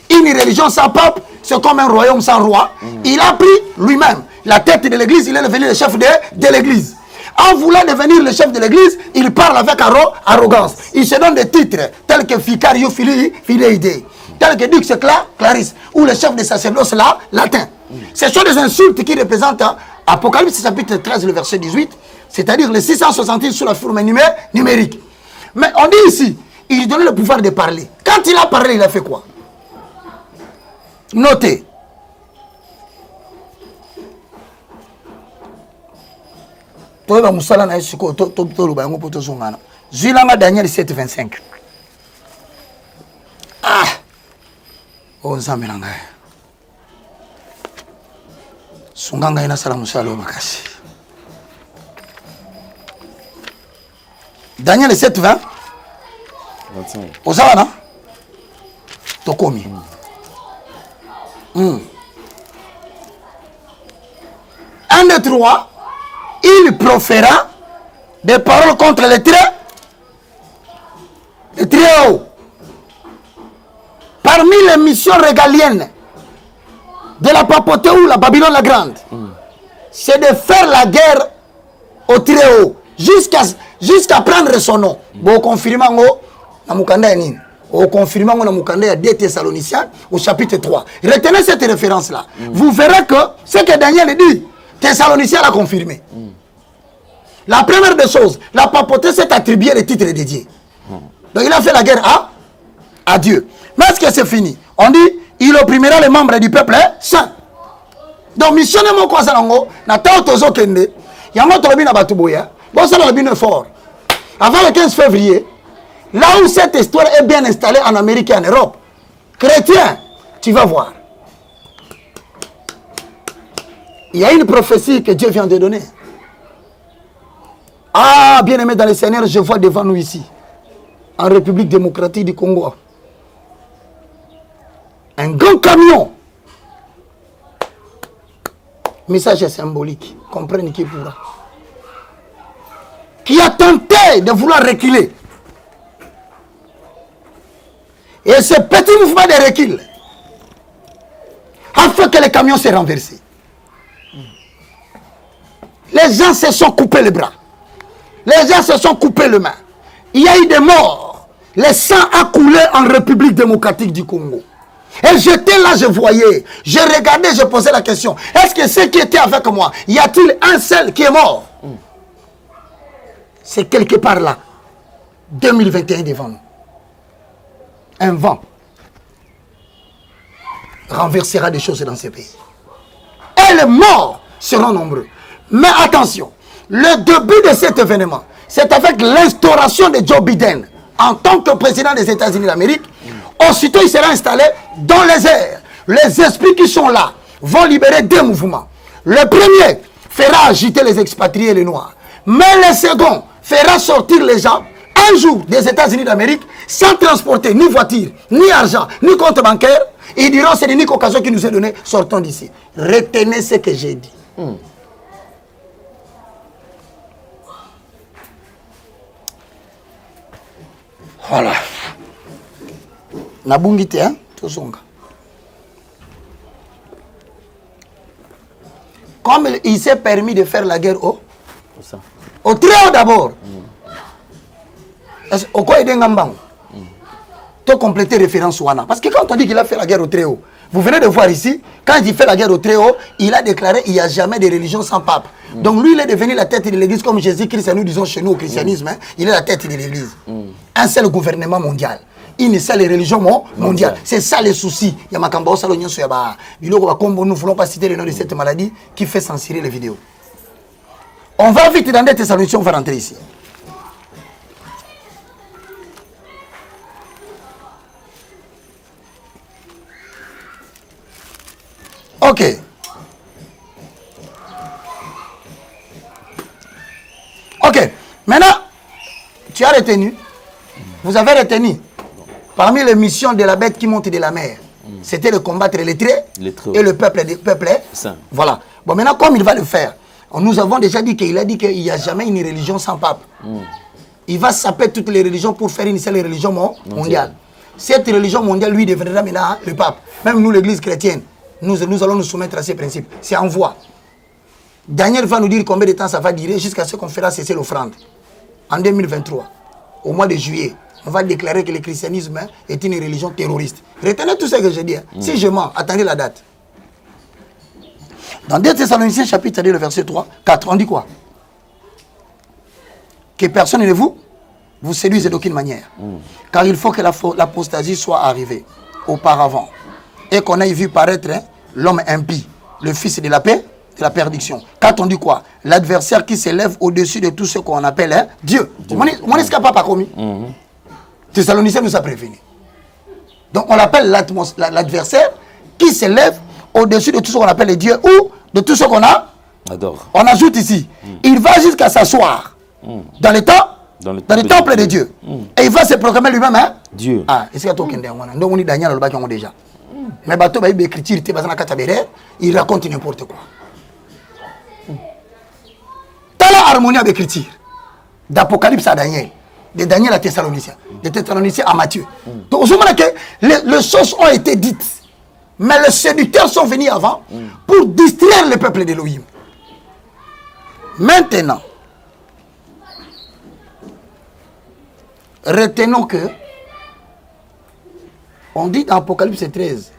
une religion sans pape, c'est comme un royaume sans roi. Il a pris lui-même la tête de l'église, il est devenu le chef de l'église. En voulant devenir le chef de l'église, il parle avec arrogance. Il se donne des titres tels que Ficario Fideide, tels que Dux Clarisse, ou le chef de sacerdoce latin. Ce sont des insultes qui représentent Apocalypse chapitre 13, le verset 18, c'est-à-dire les 666 sous la forme numérique. Mais on dit ici, il donnait le pouvoir de parler. Quand il a parlé, il a fait quoi? Notez. Daniel 7, 25. Ah! Oh, Zamelanga. Sunganga ina salamu salo makasi. Daniel 7, 20. 25. Osana? Tokomi. 1, 2, 3. Il proféra des paroles contre les très hauts. Parmi les missions régaliennes de la papauté ou la Babylone la Grande, c'est de faire la guerre au très haut, jusqu'à prendre son nom. Bon, confirmant na mukanda nini? Au confirmant na mukanda 2 Thessaloniciens au chapitre 3. Retenez cette référence-là. Vous verrez que ce que Daniel dit, Thessaloniciens l'a confirmé. La première des choses, la papauté s'est attribué le titre de Dieu. Donc il a fait la guerre à Dieu. Mais est-ce que c'est fini? On dit, il opprimera les membres du peuple saint. Donc, missionnaire mon quoi ça nango, na tao tozo kende, yango tolobi na batuboya, bon ça le bin fort. Avant le 15 février, là où cette histoire est bien installée en Amérique et en Europe, chrétien, tu vas voir. Il y a une prophétie que Dieu vient de donner. Ah, bien aimé dans le Seigneur, je vois devant nous ici, en République démocratique du Congo, un grand camion. Message symbolique, comprenez qui pourra. Qui a tenté de vouloir reculer. Et ce petit mouvement de recul a fait que le camion s'est renversé. Les gens se sont coupés les bras. Les gens se sont coupés les mains. Il y a eu des morts. Le sang a coulé en République démocratique du Congo. Et j'étais là, je voyais. Je regardais, je posais la question. Est-ce que ceux qui étaient avec moi, y a-t-il un seul qui est mort? C'est quelque part là. 2021 devant nous. Un vent renversera des choses dans ce pays. Et les morts seront nombreux. Mais attention, le début de cet événement, c'est avec l'instauration de Joe Biden en tant que président des États-Unis d'Amérique. Aussitôt, il sera installé dans les airs. Les esprits qui sont là vont libérer 2 mouvements. Le premier fera agiter les expatriés et les Noirs. Mais le second fera sortir les gens un jour des États-Unis d'Amérique sans transporter ni voiture, ni argent, ni compte bancaire. Ils diront c'est l'unique occasion qui nous est donnée, sortons d'ici. Retenez ce que j'ai dit. Voilà. Nabungite, hein? Comme il s'est permis de faire la guerre au très haut d'abord. Au quoi il tu compléter référence Wana. Parce que quand on dit qu'il a fait la guerre au Très-Haut, vous venez de voir ici, quand il fait la guerre au Très-Haut, il a déclaré qu'il n'y a jamais de religion sans pape. Donc lui, il est devenu la tête de l'église, comme Jésus-Christ, nous disons chez nous au christianisme, hein, il est la tête de l'église. Un seul gouvernement mondial. Une seule religion mondiale. C'est ça les soucis. Il y a Makamba Salonion Soyaba. Nous ne voulons pas citer le nom de cette maladie qui fait censurer les vidéos. On va vite dans des Thessaloniciens, on va rentrer ici. Ok. Ok. Maintenant, tu as retenu. Vous avez retenu. Parmi les missions de la bête qui monte de la mer, c'était de combattre les traits et le peuple saint. Voilà. Bon, maintenant, comme il va le faire, nous avons déjà dit qu'il n'y a jamais une religion sans pape. Il va saper toutes les religions pour faire une seule religion mondiale. Cette religion mondiale, lui, deviendra maintenant le pape. Même nous, l'église chrétienne, nous allons nous soumettre à ces principes. C'est en voie. Daniel va nous dire combien de temps ça va durer jusqu'à ce qu'on fera cesser l'offrande. En 2023, au mois de juillet, on va déclarer que le christianisme est une religion terroriste. Retenez tout ce que je dis. Si je mens, attendez la date. Dans 2 Thessaloniciens chapitre 2, le verset 3, 4, on dit quoi? Que personne ne vous séduise d'aucune manière. Car il faut que l'apostasie soit arrivée auparavant. Et qu'on ait vu paraître l'homme impie, le fils de la paix, de la perdition. 4, on dit quoi? L'adversaire qui s'élève au-dessus de tout ce qu'on appelle Dieu. Mon escapade pas commis. Thessaloniciens nous a prévenu. Donc on l'appelle l'adversaire qui s'élève au-dessus de tout ce qu'on appelle Dieu ou de tout ce qu'on a. Adore. On ajoute ici, il va jusqu'à s'asseoir dans le temple de Dieu. Et il va se proclamer lui-même Dieu. Ah, est-ce qu'il y a tout qui est donc on dit Daniel le bâton déjà. Mais bateau va écrire il raconte n'importe quoi. T'as la harmonie avec l'écriture d'Apocalypse à Daniel, de Daniel à Thessaloniciens, de Thessaloniciens à Matthieu. Donc, au moment que les choses ont été dites, mais les séducteurs sont venus avant pour distraire le peuple d'Élohim. Maintenant, retenons que, on dit dans Apocalypse 13,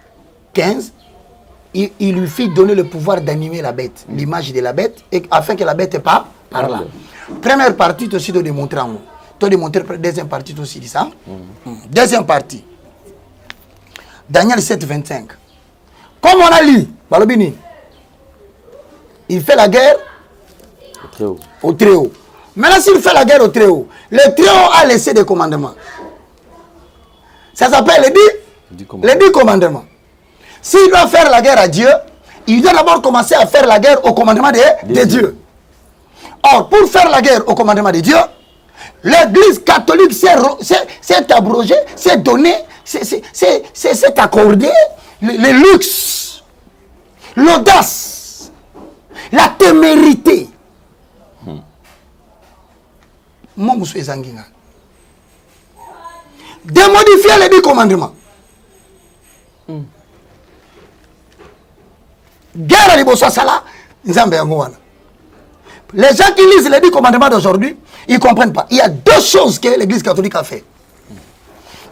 15, il lui fit donner le pouvoir d'animer la bête, l'image de la bête, et afin que la bête par là. Première partie, tu aussi de démontrer en haut. Tu démontrer deuxième partie, tu aussi dit ça. Deuxième partie. Daniel 7, 25. Comme on a lu, Balobini, il fait la guerre au Très-Haut. Maintenant, s'il fait la guerre au Très-Haut, le Très-Haut a laissé des commandements. Ça s'appelle les 10 commandements. S'il doit faire la guerre à Dieu, il doit d'abord commencer à faire la guerre au commandement de Dieu. Or, pour faire la guerre au commandement de Dieu, l'Église catholique s'est abrogée, s'est donné, s'est accordé le luxe, l'audace, la témérité. Moi, je suis Zanginga. De modifier les 10 commandements. Guerre à l'Ibosasala, les gens qui lisent les 10 commandements d'aujourd'hui, ils ne comprennent pas. Il y a 2 choses que l'Église catholique a fait.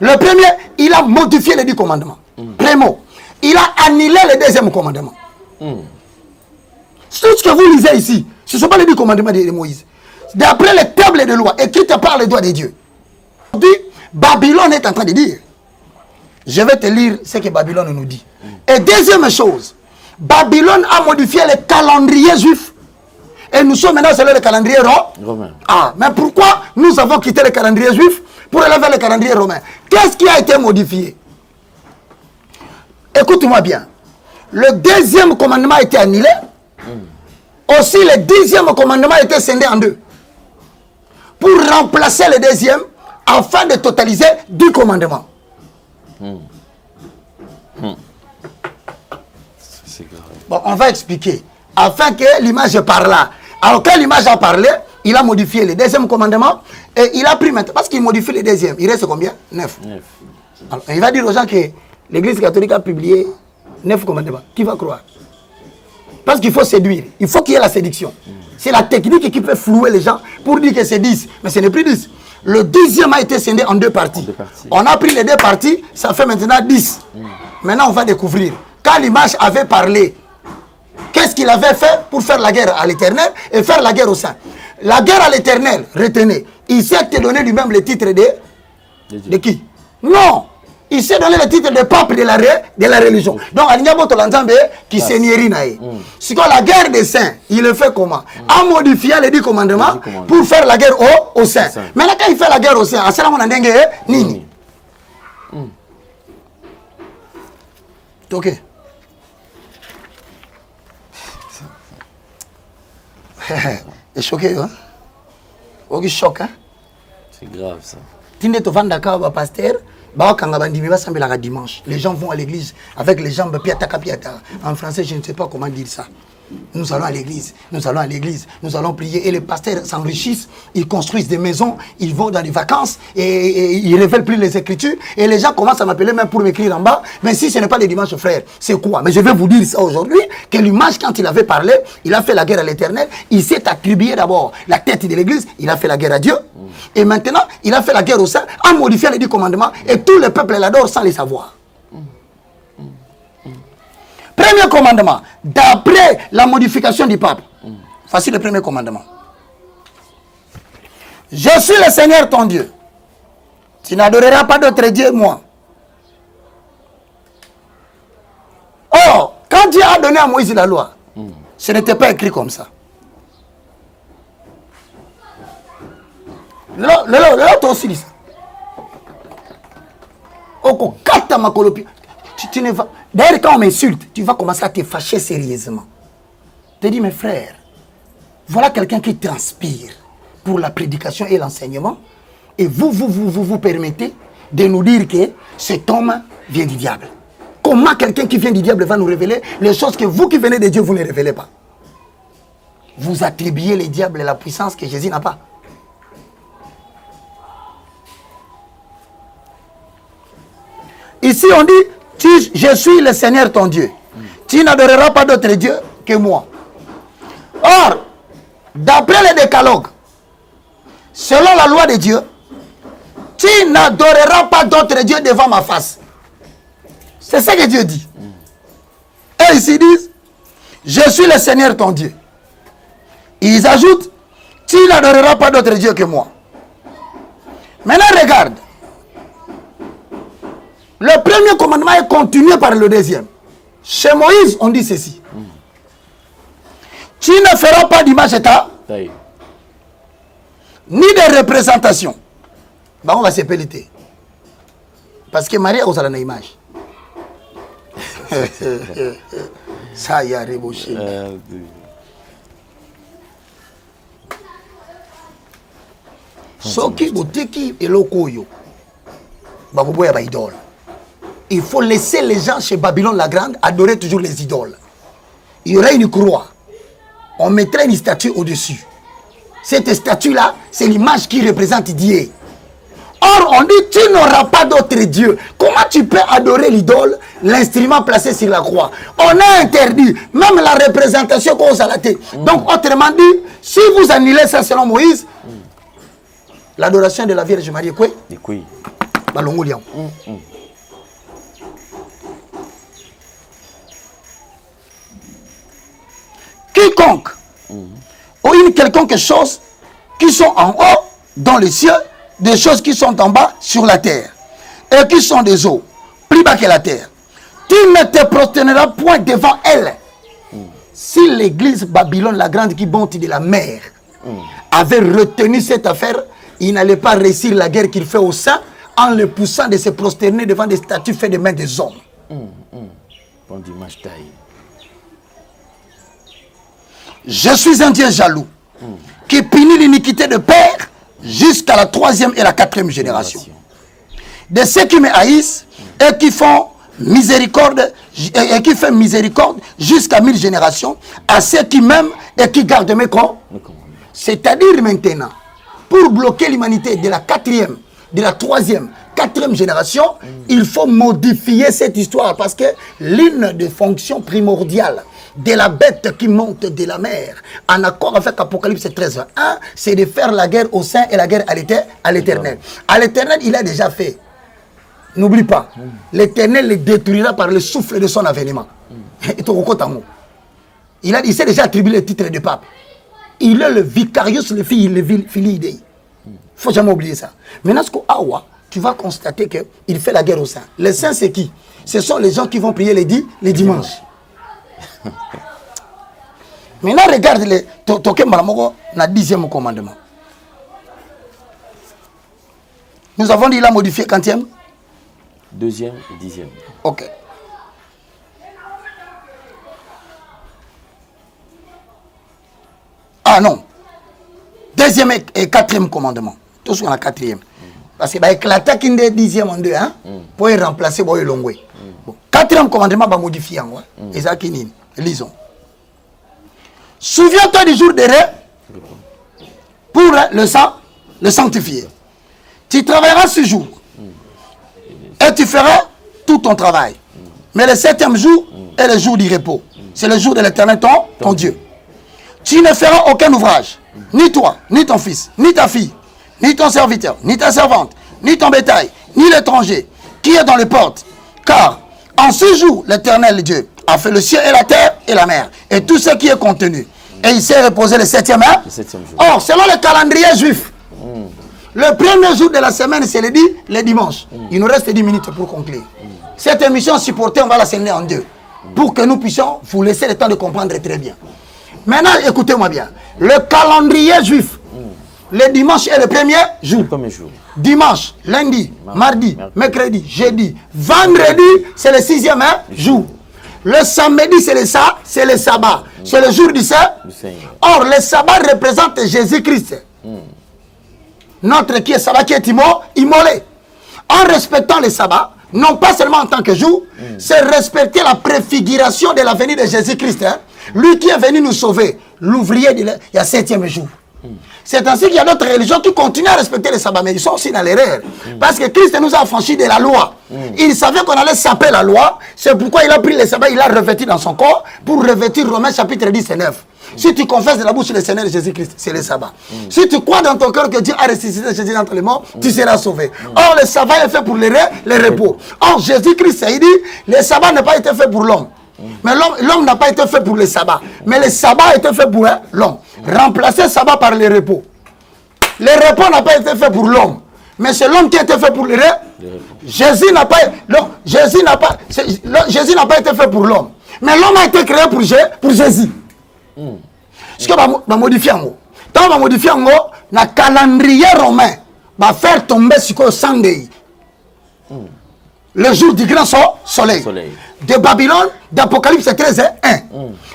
Le premier, il a modifié les 10 commandements. Primo, il a annulé le deuxième commandement. Tout ce que vous lisez ici, ce ne sont pas les 10 commandements de Moïse. D'après les tables de loi écrites par les doigts de Dieu. Aujourd'hui, Babylone est en train de dire. Je vais te lire ce que Babylone nous dit. Et deuxième chose, Babylone a modifié le calendrier juif. Et nous sommes maintenant sur le calendrier romain. Ah, mais pourquoi nous avons quitté le calendrier juif pour aller vers le calendrier romain? Qu'est-ce qui a été modifié? Écoute-moi bien. Le deuxième commandement a été annulé. Aussi, le 10e commandement a été scindé en 2. Pour remplacer le deuxième, afin de totaliser 10 commandements. Bon, on va expliquer. Afin que l'image parle là. Alors, quand l'image a parlé, il a modifié le deuxième commandement et il a pris maintenant. Parce qu'il modifie le deuxième. Il reste combien? 9. Alors, il va dire aux gens que l'Église catholique a publié 9 commandements. Qui va croire? Parce qu'il faut séduire. Il faut qu'il y ait la séduction. C'est la technique qui peut flouer les gens pour dire que c'est 10. Mais ce n'est plus 10. Le 10e a été scindé en 2 parties. On a pris les 2 parties, ça fait maintenant 10. Maintenant, on va découvrir. Quand l'image avait parlé, qu'est-ce qu'il avait fait pour faire la guerre à l'Éternel et faire la guerre au Saint? La guerre à l'Éternel, retenez, il s'est donné lui-même le titre de qui? Non, il s'est donné le titre de pape de la religion. Donc, Alignabo Tolanzambe qui seigneurie naïe. Si la guerre des saints, il le fait comment? En modifiant les 10 commandements pour faire la guerre au Saint. Maintenant, quand il fait la guerre au Saint, c'est là qu'on a dengue nini. Ok. C'est choqué, hein? Ok, choc, hein? C'est grave, ça. Tinde to vanda ka ba pasteur, ba kanga bandimi ba sambela dimanche. Les gens vont à l'église avec les jambes piata piata. En français, je ne sais pas comment dire ça. Nous allons à l'église, nous allons à l'église, nous allons prier et les pasteurs s'enrichissent, ils construisent des maisons, ils vont dans les vacances et ils ne révèlent plus les écritures et les gens commencent à m'appeler même pour m'écrire en bas. Mais si ce n'est pas les dimanches, frère, c'est quoi? Mais je vais vous dire ça aujourd'hui, que l'image quand il avait parlé, il a fait la guerre à l'Éternel, il s'est attribué d'abord la tête de l'église, il a fait la guerre à Dieu et maintenant il a fait la guerre au Saint en modifiant les 10 commandements et tout le peuple l'adore sans les savoir. Premier commandement, d'après la modification du pape. Voici le premier commandement. Je suis le Seigneur ton Dieu. Tu n'adoreras pas d'autre Dieu, moi. Or, quand Dieu a donné à Moïse la loi, ce n'était pas écrit comme ça. L'autre aussi dit ça. Tu ne vas... D'ailleurs, quand on m'insulte, tu vas commencer à te fâcher sérieusement. Tu te dis, mes frères, voilà quelqu'un qui transpire pour la prédication et l'enseignement. Et vous permettez de nous dire que cet homme vient du diable. Comment quelqu'un qui vient du diable va nous révéler les choses que vous qui venez de Dieu, vous ne révélez pas? Vous attribuez les diables la puissance que Jésus n'a pas. Ici, on dit, je suis le Seigneur ton Dieu. Tu n'adoreras pas d'autre Dieu que moi. Or, d'après le décalogue, selon la loi de Dieu, tu n'adoreras pas d'autre Dieu devant ma face. C'est ça que Dieu dit. Et ici ils disent, je suis le Seigneur ton Dieu. Ils ajoutent, tu n'adoreras pas d'autre Dieu que moi. Maintenant, regarde. Le premier commandement est continué par le deuxième. Chez Moïse, on dit ceci. Tu ne feras pas d'image état, ni de représentation. Bah, on va se pelleter. Parce que Marie a osé la image. Ça y a rébauché. Soki boteki eloko yo. Ba boboya ba idole. Il faut laisser les gens chez Babylone la Grande adorer toujours les idoles. Il y aurait une croix. On mettrait une statue au-dessus. Cette statue-là, c'est l'image qui représente Dieu. Or, on dit, tu n'auras pas d'autre Dieu. Comment tu peux adorer l'idole, l'instrument placé sur la croix? On a interdit, même la représentation qu'on a la tête. Donc, autrement dit, si vous annulez ça selon Moïse, l'adoration de la Vierge Marie est quoi? Balongolian. Quiconque ou une quelconque chose qui sont en haut dans les cieux, des choses qui sont en bas sur la terre et qui sont des eaux plus bas que la terre, tu ne te prosterneras point devant elle. Si l'église Babylone la Grande qui bonte de la mer avait retenu cette affaire, il n'allait pas réussir la guerre qu'il fait au sein en le poussant de se prosterner devant des statues faites des mains des hommes. Bon dimanche taille. Je suis un Dieu jaloux qui punit l'iniquité de père jusqu'à la 3e et la 4e génération. De ceux qui me haïssent et qui font miséricorde et qui fait miséricorde jusqu'à 1000 générations à ceux qui m'aiment et qui gardent mes corps. C'est-à-dire maintenant, pour bloquer l'humanité de la 4e, de la 3e, 4e génération, il faut modifier cette histoire parce que l'une des fonctions primordiales de la bête qui monte de la mer, en accord avec Apocalypse 13, 1, c'est de faire la guerre au sein et la guerre à l'éternel. À l'éternel, il a déjà fait. N'oublie pas, l'éternel le détruira par le souffle de son avènement. Il s'est déjà attribué le titre de pape. Il est le vicarius, le fili Dei. Il ne faut jamais oublier ça. Maintenant, tu vas constater qu'il fait la guerre au sein. Les saints, c'est qui? Ce sont les gens qui vont prier les dimanches. Maintenant, regarde le 10e commandement. Nous avons dit, il a modifié quantième? 2e et 10e. Ok. Ah non. 2e et 4e commandement. Tout ce qu'on a 4e. Parce qu'il va éclater qu'il est 10e en 2, hein, pour y remplacer Boy Longwe. Bon. 4e commandement va modifier. Et ça qui n'est. Lisons. Souviens-toi du jour de rêve pour le sanctifier. Tu travailleras ce jour et tu feras tout ton travail. Mais le 7e jour est le jour du repos. C'est le jour de l'Éternel, ton Dieu. Tu ne feras aucun ouvrage, ni toi, ni ton fils, ni ta fille, ni ton serviteur, ni ta servante, ni ton bétail, ni l'étranger qui est dans les portes. Car en ce jour, l'Éternel Dieu a fait le ciel et la terre et la mer et tout ce qui est contenu. Et il s'est reposé le 7e jour. Or, selon le calendrier juif, le premier jour de la semaine, c'est le dimanche. Il nous reste 10 minutes pour conclure. Cette émission supportée, on va la sceller en deux. Pour que nous puissions vous laisser le temps de comprendre très bien. Maintenant, écoutez-moi bien. Le calendrier juif, le dimanche est le premier jour. Dimanche, lundi, mardi, mercredi, jeudi, vendredi, c'est le 6e jour. Le samedi, c'est le sabbat. C'est le jour du Seigneur. Or, le sabbat représente Jésus-Christ. Notre qui est sabbat, qui est immolé. En respectant le sabbat, non pas seulement en tant que jour, c'est respecter la préfiguration de la venue de Jésus-Christ. Hein? Lui qui est venu nous sauver, l'ouvrier, il y a 7e jour. C'est ainsi qu'il y a d'autres religions qui continuent à respecter le sabbat, mais ils sont aussi dans l'erreur. Parce que Christ nous a affranchis de la loi. Il savait qu'on allait saper la loi, c'est pourquoi il a pris le sabbat, il l'a revêtu dans son corps pour revêtir Romains chapitre 10 et 9. Si tu confesses de la bouche le Seigneur Jésus-Christ, c'est le sabbat. Si tu crois dans ton cœur que Dieu a ressuscité Jésus d'entre les morts, tu seras sauvé. Or, le sabbat est fait pour le repos. Or, Jésus-Christ, il dit, le sabbat n'a pas été fait pour l'homme. Mais l'homme n'a pas été fait pour le sabbat. Mais le sabbat a été fait pour l'homme. Remplacer le sabbat par le repos. Le repos n'a pas été fait pour l'homme. Mais c'est l'homme qui a été fait pour le repos. Jésus n'a pas été fait pour l'homme. Mais l'homme a été créé pour Jésus. Ce que va modifier en haut. Tant va modifier en haut, le calendrier romain va faire tomber sur le Sunday. Le jour du grand soleil. De Babylone, d'Apocalypse 13, 1.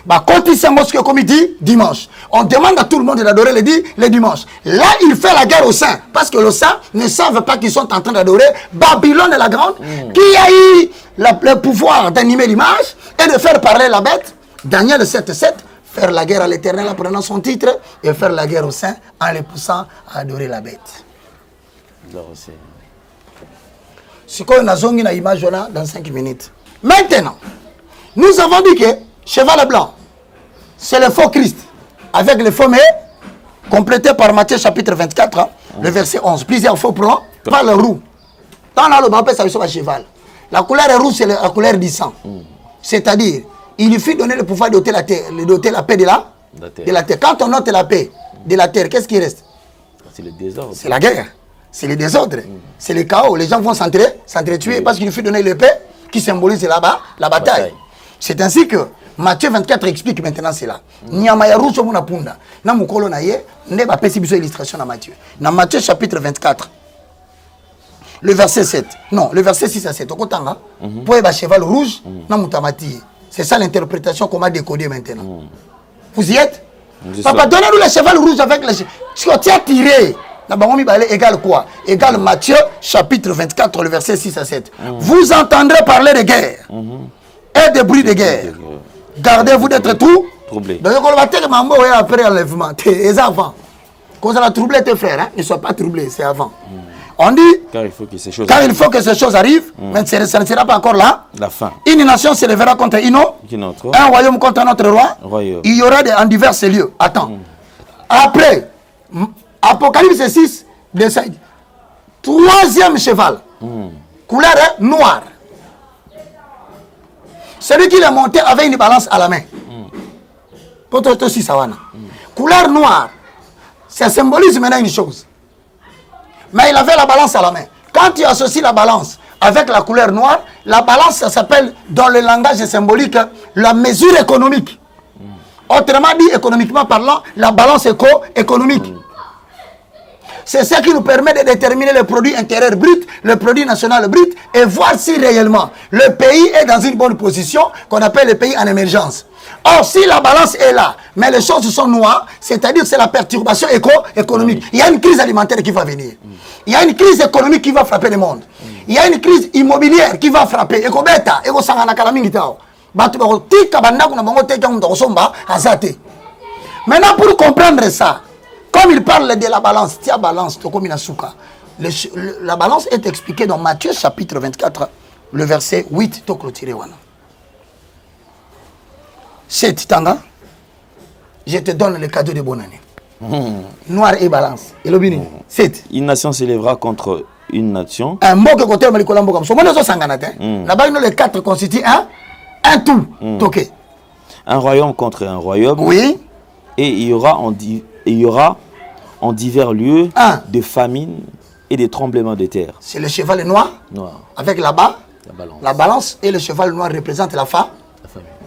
Quand il s'est mosqué comme il dit, dimanche. On demande à tout le monde d'adorer le dimanche. Là, il fait la guerre aux saints. Parce que les saints ne savent pas qu'ils sont en train d'adorer Babylone la grande, qui a eu le pouvoir d'animer l'image et de faire parler la bête. Daniel 7, 7. Faire la guerre à l'Éternel en prenant son titre et faire la guerre aux saints en les poussant à adorer la bête. C'est quoi une image là dans 5 minutes. Maintenant, nous avons dit que cheval blanc, c'est le faux Christ, avec le faux mais complété par Matthieu chapitre 24, le verset 11. Plusieurs faux plans par le roux. Dans le bas, ça va cheval. La couleur rouge, c'est la couleur du sang. C'est-à-dire, il suffit de donner le pouvoir d'ôter la terre, d'ôter la paix de la terre. Quand on ôte la paix de la terre, qu'est-ce qui reste? C'est le désordre. C'est la guerre. C'est le désordre. C'est le chaos. Les gens vont s'entretuer parce qu'il suffit de donner le paix qui symbolise la bataille. C'est ainsi que Matthieu 24 explique maintenant cela. Illustration dans Matthieu. Dans Matthieu chapitre 24, le verset 7. Non, le verset 6 à 7. Pour un cheval rouge, c'est ça l'interprétation qu'on m'a décodée maintenant. Vous y êtes? Papa, donnez-nous le cheval rouge avec le cheval. Ce que tu as tiré. Égal quoi? Égal Matthieu chapitre 24, le verset 6 à 7. Vous entendrez parler de guerre et de bruit de guerre. Gardez-vous d'être troublés. Donc, on va dire que après l'enlèvement, tes enfants, quand ça va troubler tes frères, ne sois pas troublé, c'est avant. On dit, car il faut que ces choses car il faut que ces choses arrivent, mais ça ne sera pas encore là. La fin. Une nation se lèvera contre une autre, Qui est notre un royaume contre notre roi. royaume. Il y aura en divers lieux. Attends. Après, Apocalypse 6, décide. Troisième cheval. Couleur noire. Celui qui est monté avait une balance à la main. Couleur noire. Ça symbolise maintenant une chose. Mais il avait la balance à la main. Quand tu associes la balance avec la couleur noire, la balance, ça s'appelle, dans le langage symbolique, la mesure économique. Autrement dit, économiquement parlant, la balance économique. C'est ce qui nous permet de déterminer le produit intérieur brut, le produit national brut, et voir si réellement le pays est dans une bonne position, qu'on appelle le pays en émergence. Or, si la balance est là, mais les choses sont noires, c'est-à-dire que c'est la perturbation économique. Il y a une crise alimentaire qui va venir. Il y a une crise économique qui va frapper le monde. Il y a une crise immobilière qui va frapper. Maintenant, pour comprendre ça, comme il parle de la balance, la balance est expliquée dans Matthieu chapitre 24, le verset 8. C'est Titanga, je te donne le cadeau de bonne année. Noir et balance. C'est Une nation s'élèvera contre une nation. Un mot que côté les quatre constituent un tout. Un royaume contre un royaume. Oui. Et il y aura en divers lieux de famine et des tremblements de terre. C'est le cheval noir. Avec là-bas la balance et le cheval noir représente la famine.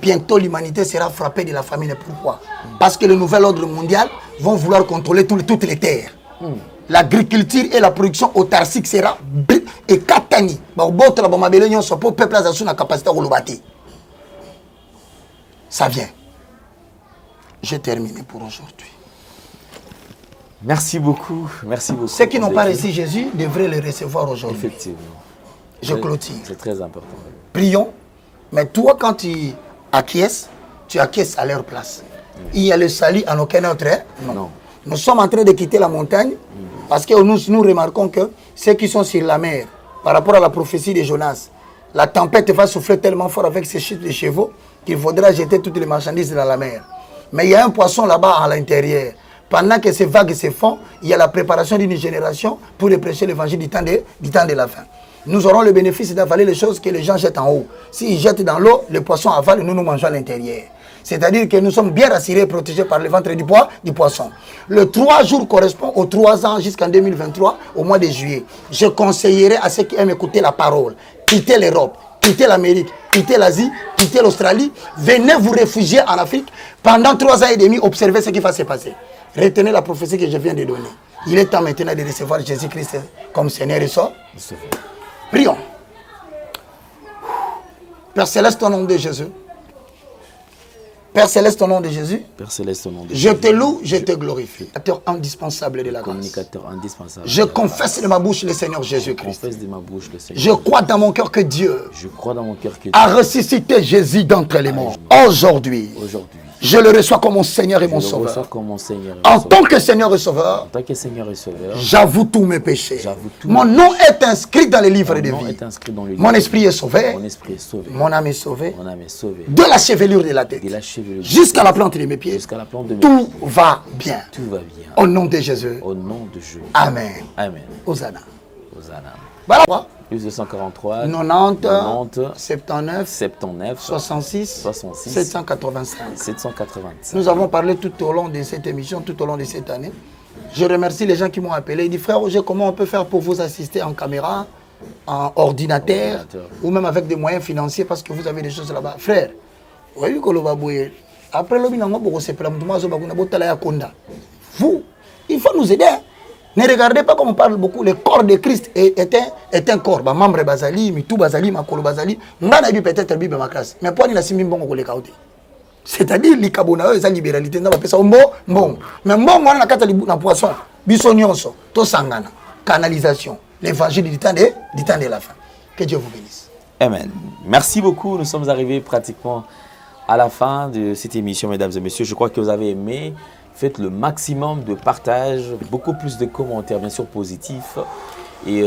Bientôt l'humanité sera frappée de la famine. Pourquoi? Parce que le nouvel ordre mondial vont vouloir contrôler toutes les terres. L'agriculture et la production autarcique sera et katani. Ça vient. J'ai terminé pour aujourd'hui. Merci beaucoup. Merci beaucoup. Ceux qui n'ont pas reçu Jésus devraient le recevoir aujourd'hui. Effectivement. Je clôture. C'est très important. Prions. Mais toi, quand tu acquiesces à leur place. Il y a le salut en aucun autre. Non. Nous sommes en train de quitter la montagne parce que nous remarquons que ceux qui sont sur la mer, par rapport à la prophétie de Jonas, la tempête va souffler tellement fort avec ses chutes de chevaux qu'il faudra jeter toutes les marchandises dans la mer. Mais il y a un poisson là-bas à l'intérieur. Pendant que ces vagues se font, il y a la préparation d'une génération pour prêcher l'évangile du temps de la fin. Nous aurons le bénéfice d'avaler les choses que les gens jettent en haut. S'ils jettent dans l'eau, le poisson avale et nous mangeons à l'intérieur. C'est-à-dire que nous sommes bien rassurés et protégés par le ventre du poisson. Le 3 jours correspond aux 3 ans jusqu'en 2023, au mois de juillet. Je conseillerais à ceux qui aiment écouter la parole, quittez l'Europe, quittez l'Amérique, quittez l'Asie, quittez l'Australie, venez vous réfugier en Afrique. Pendant 3 ans et demi, observez ce qui va se passer. Retenez la prophétie que je viens de donner. Il est temps maintenant de recevoir Jésus-Christ comme Seigneur et Sauveur. Prions. Père Céleste, au nom de Jésus. Père Céleste, au nom de Jésus. Père Céleste, au nom de Je te loue, je te glorifie. Acteur indispensable de la grâce. Communicateur indispensable. Je confesse de ma bouche le Seigneur Jésus-Christ. Confesse de ma bouche le Seigneur. Je crois dans mon cœur que Dieu Je crois dans mon cœur que a ressuscité Jésus d'entre les morts. Aujourd'hui, je le reçois comme mon Seigneur et mon Sauveur. En tant que Seigneur et Sauveur, j'avoue tous mes péchés. Mon nom est inscrit dans le livre de vie. Mon esprit est sauvé. Mon âme est sauvée. De la chevelure de la tête jusqu'à la plante de mes pieds. Tout va bien. Au nom de Jésus. Amen. Hosanna. Voilà. Plus 243, 90, 79, 66, 785. Nous avons parlé tout au long de cette émission, tout au long de cette année. Je remercie les gens qui m'ont appelé. Ils disent, frère Roger, comment on peut faire pour vous assister en caméra, en ordinateur, ou même avec des moyens financiers parce que vous avez des choses là-bas. Frère, vous après vous, il faut nous aider. Ne regardez pas comme on parle beaucoup. Le corps de Christ est un corps. Membre Bazali, Mitou Bazali, Makolo Bazali. On a vu peut-être le Bible ma classe. Mais pour nous, c'est-à-dire les Kabonao, la libéralité. On va ça bon. Mais bon, on a un poisson. Bissonionso, Tosangana, canalisation. L'évangile du temps de la fin. Que Dieu vous bénisse. Amen. Merci beaucoup. Nous sommes arrivés pratiquement à la fin de cette émission, mesdames et messieurs. Je crois que vous avez aimé. Faites le maximum de partage, beaucoup plus de commentaires, bien sûr positifs. et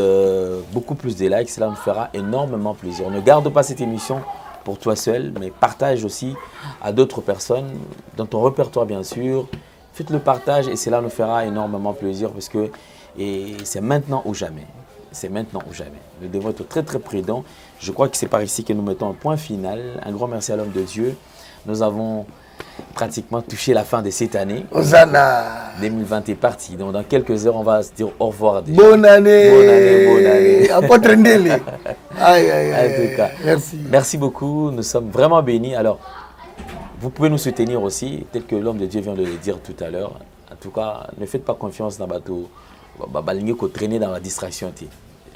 beaucoup plus de likes. Cela nous fera énormément plaisir. Ne garde pas cette émission pour toi seul, mais partage aussi à d'autres personnes, dans ton répertoire bien sûr. Faites le partage et cela nous fera énormément plaisir parce que c'est maintenant ou jamais. C'est maintenant ou jamais. Nous devons être très très prudents. Je crois que c'est par ici que nous mettons un point final. Un grand merci à l'homme de Dieu. Nous avons pratiquement touché la fin de cette année. Hosanna. 2020 est parti. Donc dans quelques heures, on va se dire au revoir déjà. Bonne année. Bonne année, bonne année. Apôtre Ndele. Aïe, aïe, En tout cas, merci. Merci beaucoup. Nous sommes vraiment bénis. Alors, vous pouvez nous soutenir aussi, tel que l'homme de Dieu vient de le dire tout à l'heure. En tout cas, ne faites pas confiance dans bateau. Traîner dans la distraction.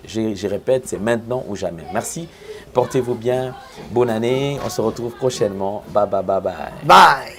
Je répète, c'est maintenant ou jamais. Merci. Portez-vous bien. Bonne année. On se retrouve prochainement. Bye bye bye bye. Bye.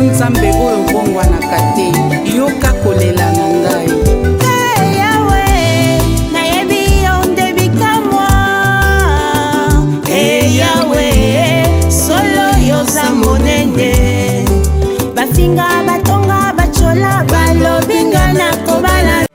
Nzambe oyo bongwanaka te, yoka kolela na ngai. Hey Yahweh, nayebi yo nde bikamwa. Hey Yahweh, solo yoza monene. Bafinga batonga bachola balobinga na kobala.